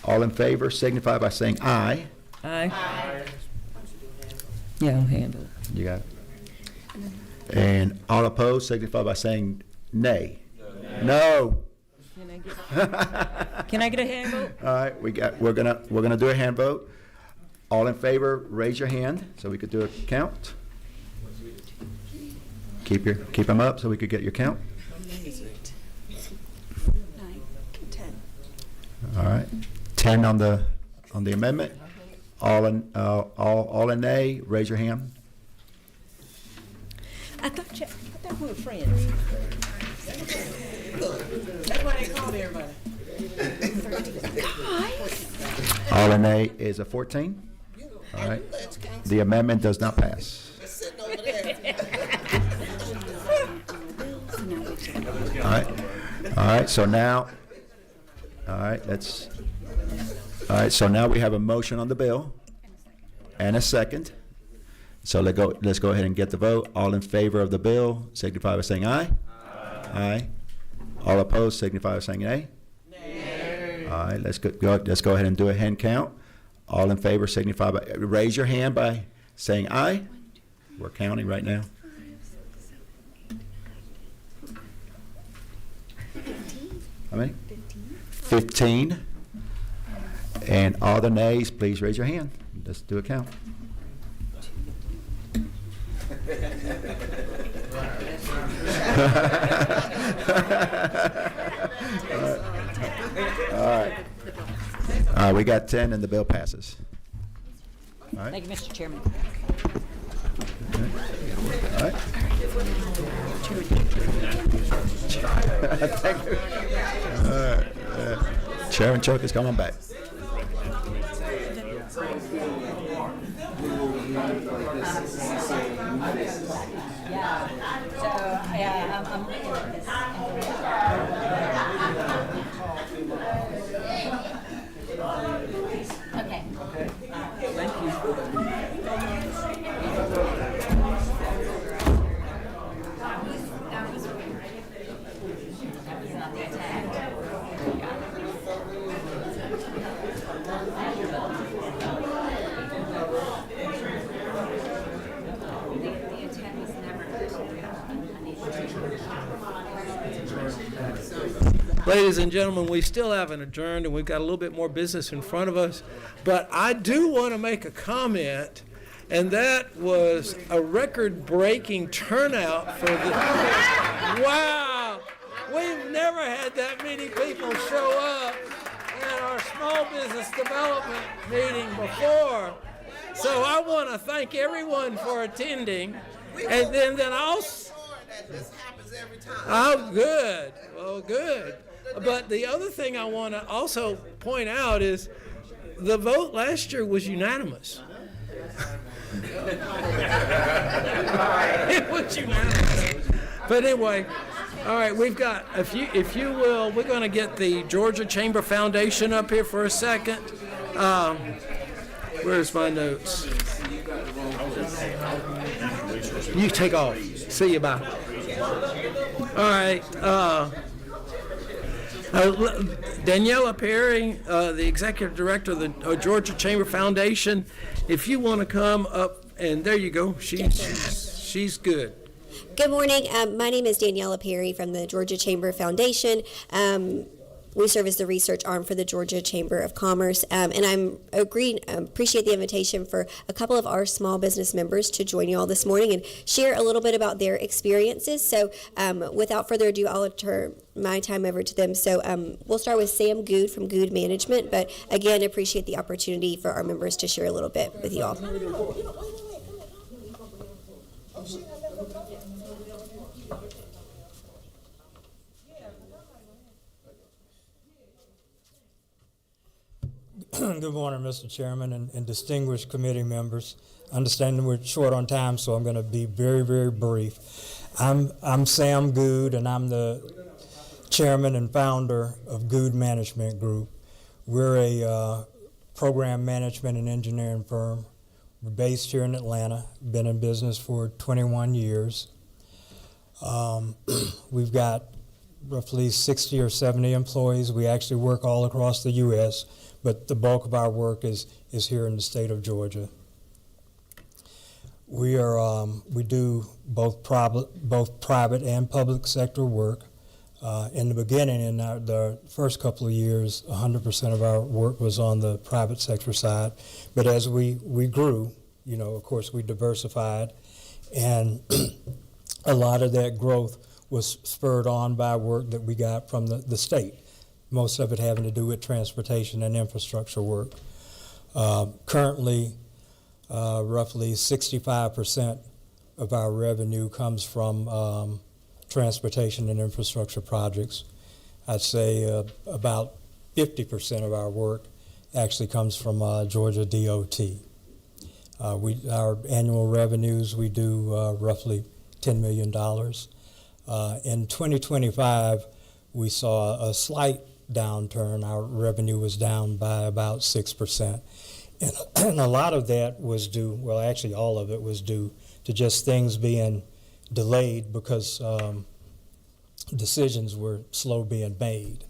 All in favor signify by saying aye. Aye. Yeah, I'll handle it. You got it. And all opposed signify by saying nay. No. Can I Can I get a hand vote? All right, we're gonna do a hand vote. All in favor, raise your hand so we could do a count. Keep them up so we could get your count. 9, 10. All right, 10 on the amendment. All in nay, raise your hand. I thought we were friends. That's why they called everybody. All in nay is a 14. All right, the amendment does not pass. Sitting over there. All right, so now we have a motion on the bill and a second. So let's go ahead and get the vote. All in favor of the bill signify by saying aye. Aye. All opposed signify by saying nay. Nay. All right, let's go ahead and do a hand count. All in favor signify by, raise your hand by saying aye. We're counting right now. 15. How many? 15. And all the nays, please raise your hand. Let's do a count. All right, we got 10 and the bill passes. All right. Thank you, Mr. Chairman. All right. Thank you. Chairman Choke is coming back. Ladies and gentlemen, we still haven't adjourned, and we've got a little bit more business in front of us. But I do want to make a comment, and that was a record-breaking turnout for the... Wow! We've never had that many people show up at our small business development meeting before. So I want to thank everyone for attending. And then also... This happens every time. Oh, good. Oh, good. But the other thing I want to also point out is the vote last year was unanimous. It was unanimous. But anyway, all right, we've got, if you will, we're going to get the Georgia Chamber Foundation up here for a second. Where's my notes? You take off. See you, bye. All right. Daniela Perry, the executive director of the Georgia Chamber Foundation, if you want to come up, and there you go. She's good. Good morning. My name is Daniela Perry from the Georgia Chamber Foundation. We serve as the research arm for the Georgia Chamber of Commerce, and appreciate the invitation for a couple of our small business members to join you all this morning and share a little bit about their experiences. So without further ado, I'll turn my time over to them. So we'll start with Sam Good from Good Management, but again, appreciate the opportunity for our members to share a little bit with you all. Good morning, Mr. Chairman and distinguished committee members. Understanding we're short on time, so I'm going to be very, very brief. I'm Sam Good, and I'm the chairman and founder of Good Management Group. We're a program management and engineering firm. We're based here in Atlanta, been in business for 21 years. We've got roughly 60 or 70 employees. We actually work all across the U.S., but the bulk of our work is here in the state of Georgia. We do both private and public sector work. In the beginning, in the first couple of years, 100% of our work was on the private sector side. But as we grew, of course, we diversified, and a lot of that growth was spurred on by work that we got from the state, most of it having to do with transportation and infrastructure work. Currently, roughly 65% of our revenue comes from transportation and infrastructure projects. I'd say about 50% of our work actually comes from Georgia DOT. Our annual revenues, we do roughly $10 million. In 2025, we saw a slight downturn. Our revenue was down by about 6%. And a lot of that was due, well, actually all of it was due to just things being delayed because decisions were slow being made.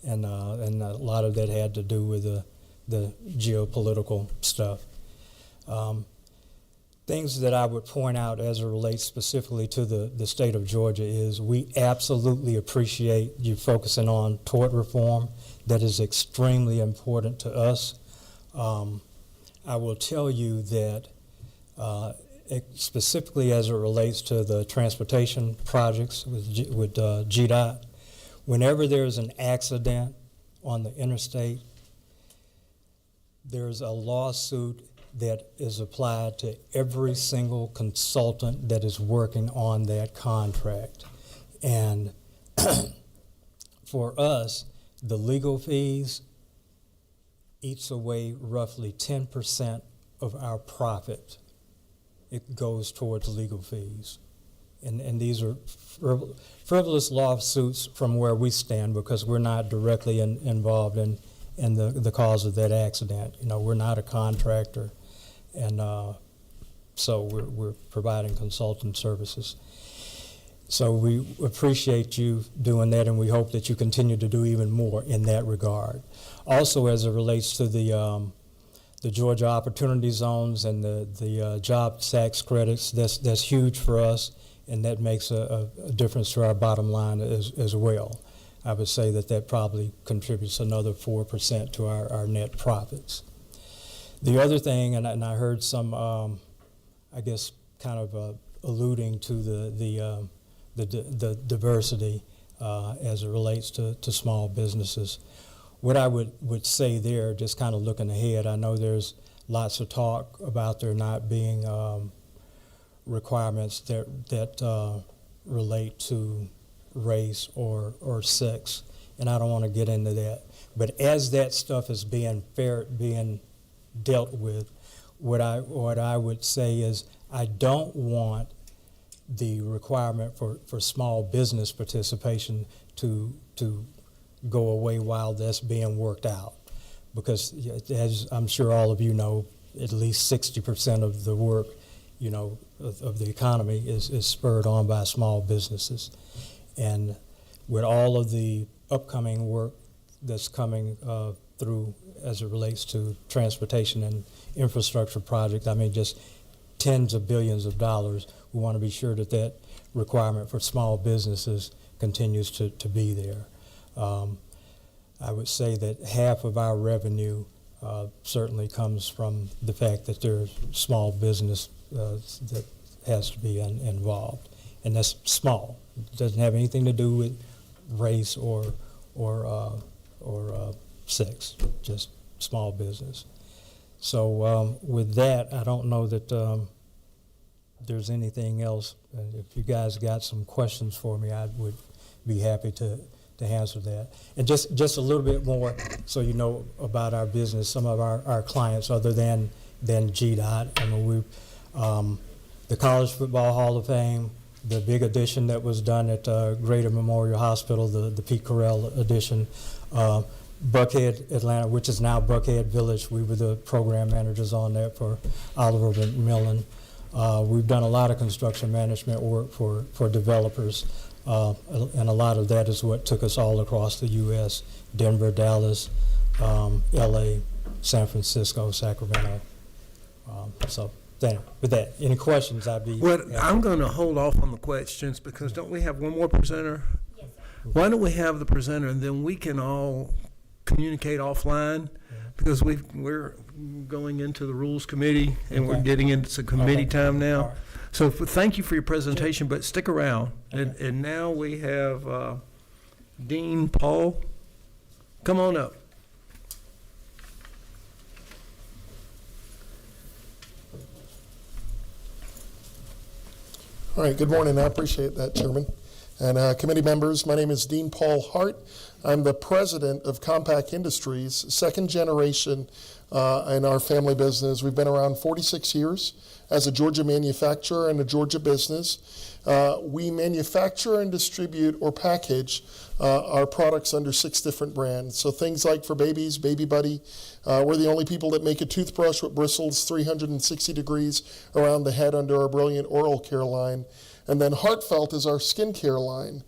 And a lot of that had to do with the geopolitical stuff. Things that I would point out as it relates specifically to the state of Georgia is we absolutely appreciate you focusing on tort reform. That is extremely important to us. I will tell you that specifically as it relates to the transportation projects with GDOT, whenever there's an accident on the interstate, there's a lawsuit that is applied to every single consultant that is working on that contract. And for us, the legal fees eats away roughly 10% of our profit. It goes towards legal fees. And these are frivolous lawsuits from where we stand because we're not directly involved in the cause of that accident. We're not a contractor. And so we're providing consultant services. So we appreciate you doing that, and we hope that you continue to do even more in that regard. Also, as it relates to the Georgia Opportunity Zones and the job tax credits, that's huge for us, and that makes a difference to our bottom line as well. I would say that probably contributes another 4% to our net profits. The other thing, and I heard some, I guess, kind of alluding to the diversity as it relates to small businesses. What I would say there, just kind of looking ahead, I know there's lots of talk about there not being requirements that relate to race or sex, and I don't want to get into that. But as that stuff is being dealt with, what I would say is I don't want the requirement for small business participation to go away while that's being worked out, because as I'm sure all of you know, at least 60% of the work of the economy is spurred on by small businesses. And with all of the upcoming work that's coming through as it relates to transportation and infrastructure projects, I mean, just tens of billions of dollars, we want to be sure that requirement for small businesses continues to be there. I would say that half of our revenue certainly comes from the fact that there's small business that has to be involved, and that's small. It doesn't have anything to do with race or sex, just small business. So with that, I don't know that there's anything else. If you guys got some questions for me, I would be happy to answer that. And just a little bit more so you know about our business, some of our clients other than GDOT. I mean, the College Football Hall of Fame, the big addition that was done at Greater Memorial Hospital, the Pete Carell addition, Buckhead, Atlanta, which is now Buckhead Village. We were the program managers on that for Oliver McMillan. We've done a lot of construction management work for developers, and a lot of that is what took us all across the U.S., Denver, Dallas, L.A., San Francisco, Sacramento. So with that, any questions, I'd be... Well, I'm going to hold off on the questions because don't we have one more presenter? Yes, sir. Why don't we have the presenter, and then we can all communicate offline, because we're going into the Rules Committee, and we're Okay. getting into some committee Okay. time All now. right. So thank you for your presentation, but stick around. And now we have Dean Paul. Come on up. All right, good morning. I appreciate that, Chairman. And committee members, my name is Dean Paul Hart. I'm the president of Compaq Industries, second generation in our family business. We've been around 46 years as a Georgia manufacturer and a Georgia business. We manufacture and distribute or package our products under 6 different brands. So things like for babies, Baby Buddy. We're the only people that make a toothbrush with bristles 360 degrees around the head under our brilliant oral care line. And then Heartfelt is our skincare line.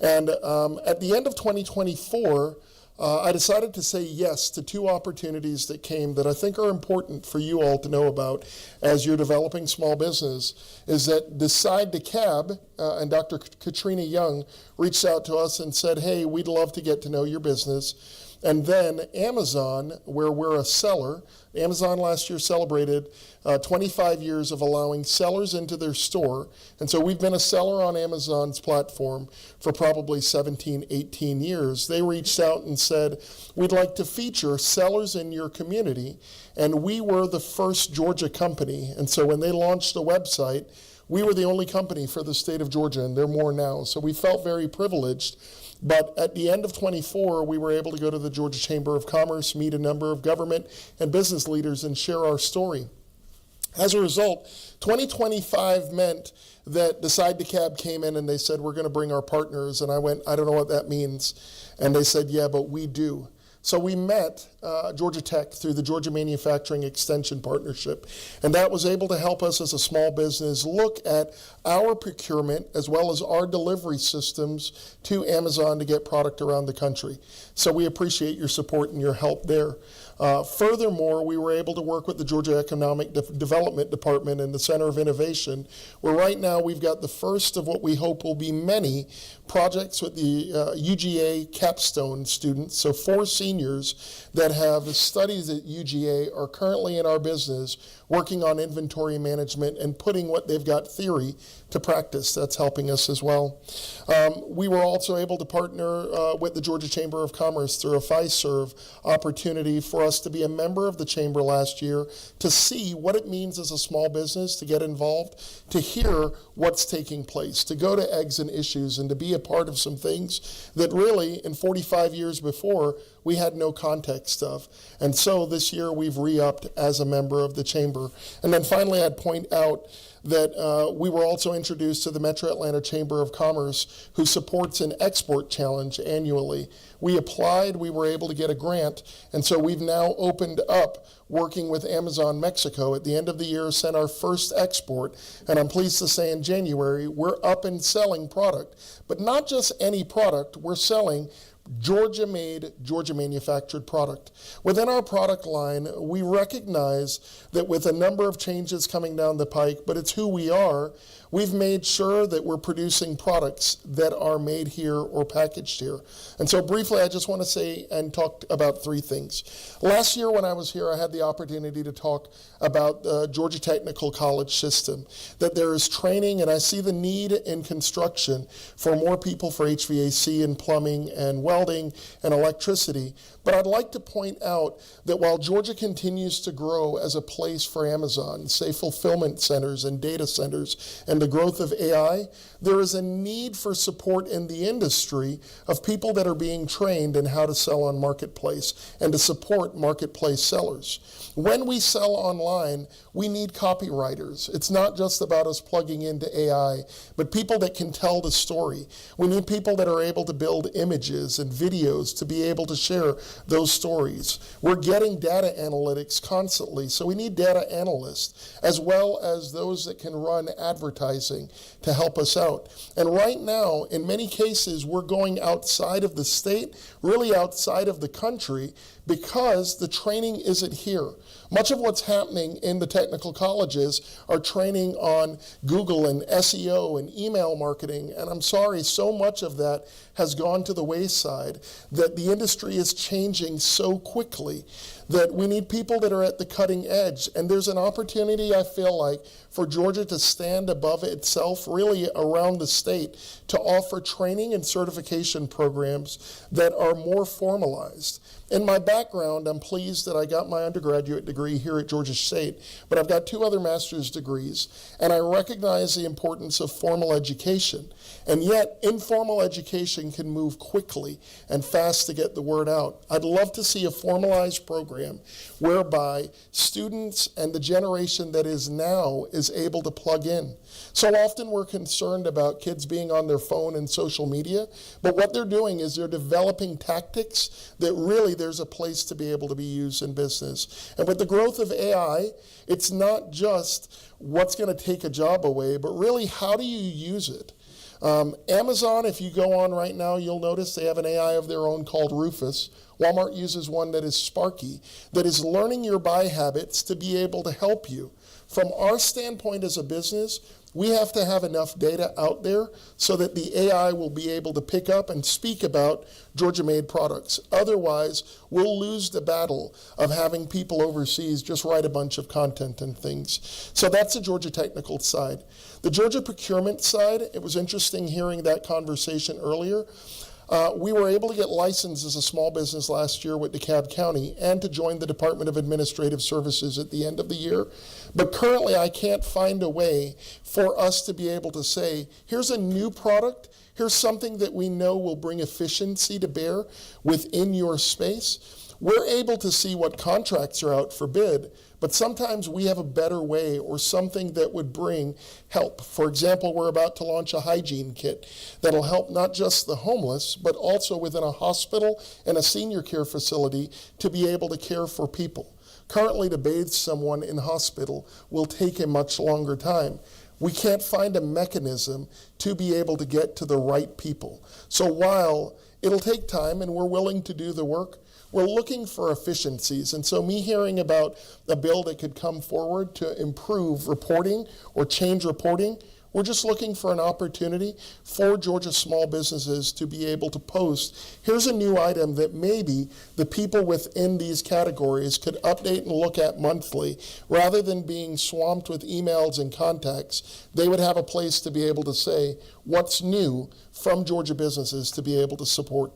And at the end of 2024, I decided to say yes to 2 opportunities that came that I think are important for you all to know about as you're developing small business, is that Decide to Cab and Dr. Katrina Young reached out to us and said, hey, we'd love to get to know your business. And then Amazon, where we're a seller. Amazon last year celebrated 25 years of allowing sellers into their store. And so we've been a seller on Amazon's platform for probably 17, 18 years. They reached out and said, we'd like to feature sellers in your community. And we were the first Georgia company. And so when they launched the website, we were the only company for the state of Georgia, and there are more now. So we felt very privileged. But at the end of 24, we were able to go to the Georgia Chamber of Commerce, meet a number of government and business leaders, and share our story. As a result, 2025 meant that Decide to Cab came in and they said, we're going to bring our partners. And I went, I don't know what that means. And they said, yeah, but we do. So we met Georgia Tech through the Georgia Manufacturing Extension Partnership, and that was able to help us as a small business look at our procurement as well as our delivery systems to Amazon to get product around the country. So we appreciate your support and your help there. Furthermore, we were able to work with the Georgia Economic Development Department and the Center of Innovation, where right now we've got the first of what we hope will be many projects with the UGA capstone students. So 4 seniors that have studies at UGA are currently in our business working on inventory management and putting what they've got theory to practice. That's helping us as well. We were also able to partner with the Georgia Chamber of Commerce through a FISERV opportunity for us to be a member of the Chamber last year, to see what it means as a small business to get involved, to hear what's taking place, to go to Eggs and Issues, and to be a part of some things that really, in 45 years before, we had no context of. And so this year we've re-upped as a member of the Chamber. And then finally, I'd point out that we were also introduced to the Metro Atlanta Chamber of Commerce, who supports an export challenge annually. We applied, we were able to get a grant, and so we've now opened up working with Amazon Mexico. At the end of the year, sent our first export, and I'm pleased to say in January, we're up and selling product. But not just any product, we're selling Georgia-made, Georgia-manufactured product. Within our product line, we recognize that with a number of changes coming down the pike, but it's who we are, we've made sure that we're producing products that are made here or packaged here. And so briefly, I just want to say and talk about 3 things. Last year when I was here, I had the opportunity to talk about the Georgia Technical College system, that there is training, and I see the need in construction for more people for HVAC and plumbing and welding and electricity. But I'd like to point out that while Georgia continues to grow as a place for Amazon, say fulfillment centers and data centers, and the growth of AI, there is a need for support in the industry of people that are being trained in how to sell on Marketplace and to support Marketplace sellers. When we sell online, we need copywriters. It's not just about us plugging into AI, but people that can tell the story. We need people that are able to build images and videos to be able to share those stories. We're getting data analytics constantly, so we need data analysts, as well as those that can run advertising to help us out. And right now, in many cases, we're going outside of the state, really outside of the country, because the training isn't here. Much of what's happening in the technical colleges are training on Google and SEO and email marketing, and I'm sorry, so much of that has gone to the wayside that the industry is changing so quickly that we need people that are at the cutting edge. And there's an opportunity, I feel like, for Georgia to stand above itself, really around the state, to offer training and certification programs that are more formalized. In my background, I'm pleased that I got my undergraduate degree here at Georgia State, but I've got 2 other master's degrees, and I recognize the importance of formal education. And yet, informal education can move quickly and fast to get the word out. I'd love to see a formalized program whereby students and the generation that is now is able to plug in. So often we're concerned about kids being on their phone and social media, but what they're doing is they're developing tactics that really there's a place to be able to be used in business. And with the growth of AI, it's not just what's going to take a job away, but really how do you use it? Amazon, if you go on right now, you'll notice they have an AI of their own called Rufus. Walmart uses one that is Sparky, that is learning your buy habits to be able to help you. From our standpoint as a business, we have to have enough data out there so that the AI will be able to pick up and speak about Georgia-made products. Otherwise, we'll lose the battle of having people overseas just write a bunch of content and things. So that's the Georgia technical side. The Georgia procurement side, it was interesting hearing that conversation earlier. We were able to get licensed as a small business last year with DeKalb County and to join the Department of Administrative Services at the end of the year. But currently, I can't find a way for us to be able to say, here's a new product, here's something that we know will bring efficiency to bear within your space. We're able to see what contracts are out for bid, but sometimes we have a better way or something that would bring help. For example, we're about to launch a hygiene kit that'll help not just the homeless, but also within a hospital and a senior care facility to be able to care for people. Currently, to bathe someone in hospital will take a much longer time. We can't find a mechanism to be able to get to the right people. So while it'll take time and we're willing to do the work, we're looking for efficiencies. And so me hearing about a bill that could come forward to improve reporting or change reporting, we're just looking for an opportunity for Georgia small businesses to be able to post, here's a new item that maybe the people within these categories could update and look at monthly. Rather than being swamped with emails and contacts, they would have a place to be able to say what's new from Georgia businesses to be able to support.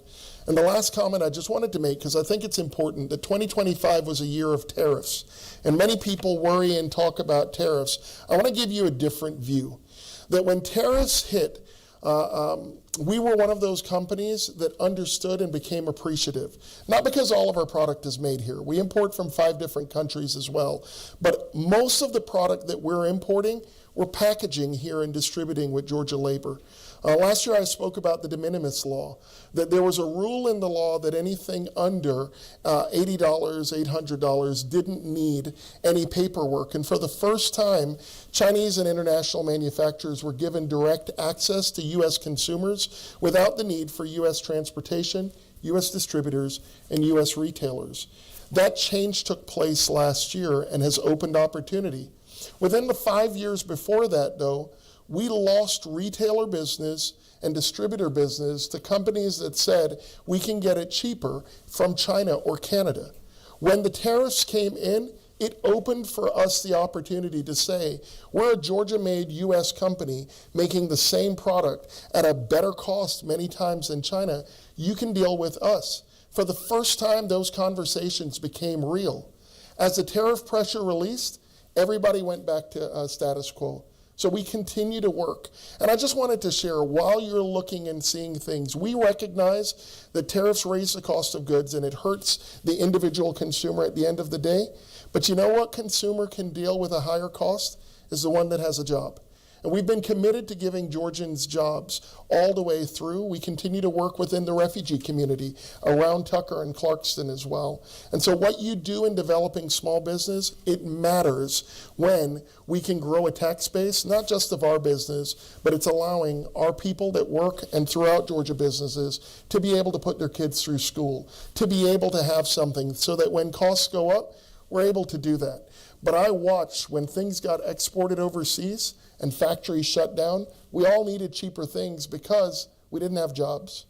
And the last comment I just wanted to make, because I think it's important, that 2025 was a year of tariffs. And many people worry and talk about tariffs. I want to give you a different view. That when tariffs hit, we were one of those companies that understood and became appreciative. Not because all of our product is made here. We import from 5 different countries as well. But most of the product that we're importing, we're packaging here and distributing with Georgia labor. Last year I spoke about the de minimis law, that there was a rule in the law that anything under $80, $800 didn't need any paperwork. And for the first time, Chinese and international manufacturers were given direct access to U.S. consumers without the need for U.S. transportation, U.S. distributors, and U.S. retailers. That change took place last year and has opened opportunity. Within the 5 years before that, though, we lost retailer business and distributor business to companies that said we can get it cheaper from China or Canada. When the tariffs came in, it opened for us the opportunity to say, we're a Georgia-made U.S. company making the same product at a better cost many times than China. You can deal with us. For the first time, those conversations became real. As the tariff pressure released, everybody went back to status quo. So we continue to work. And I just wanted to share, while you're looking and seeing things, we recognize that tariffs raise the cost of goods and it hurts the individual consumer at the end of the day. But you know what consumer can deal with a higher cost? Is the one that has a job. And we've been committed to giving Georgians jobs all the way through. We continue to work within the refugee community around Tucker and Clarkston as well. And so what you do in developing small business, it matters when we can grow a tax base, not just of our business, but it's allowing our people that work and throughout Georgia businesses to be able to put their kids through school, to be able to have something so that when costs go up, we're able to do that. But I watched when things got exported overseas and factories shut down, we all needed cheaper things because we didn't have jobs.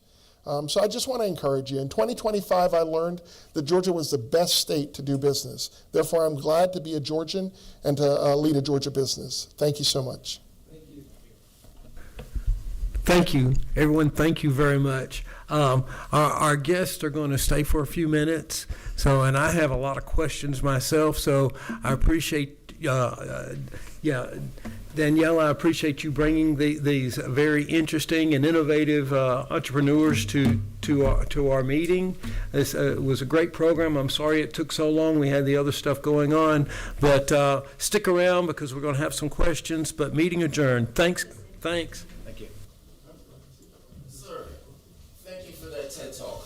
So I just want to encourage you. In 2025, I learned that Georgia was the best state to do business. Therefore, I'm glad to be a Georgian and to lead a Georgia business. Thank you so much. Thank you, everyone. Thank you very much. Our guests are going to stay for a few minutes. So, and I have a lot of questions myself. So I appreciate, Danielle, I appreciate you bringing these very interesting and innovative entrepreneurs to our meeting. This was a great program. I'm sorry it took so long. We had the other stuff going on, but stick around because we're going to have some questions. But meeting adjourned. Thanks. Thank you. Sir, thank you for that TED Talk.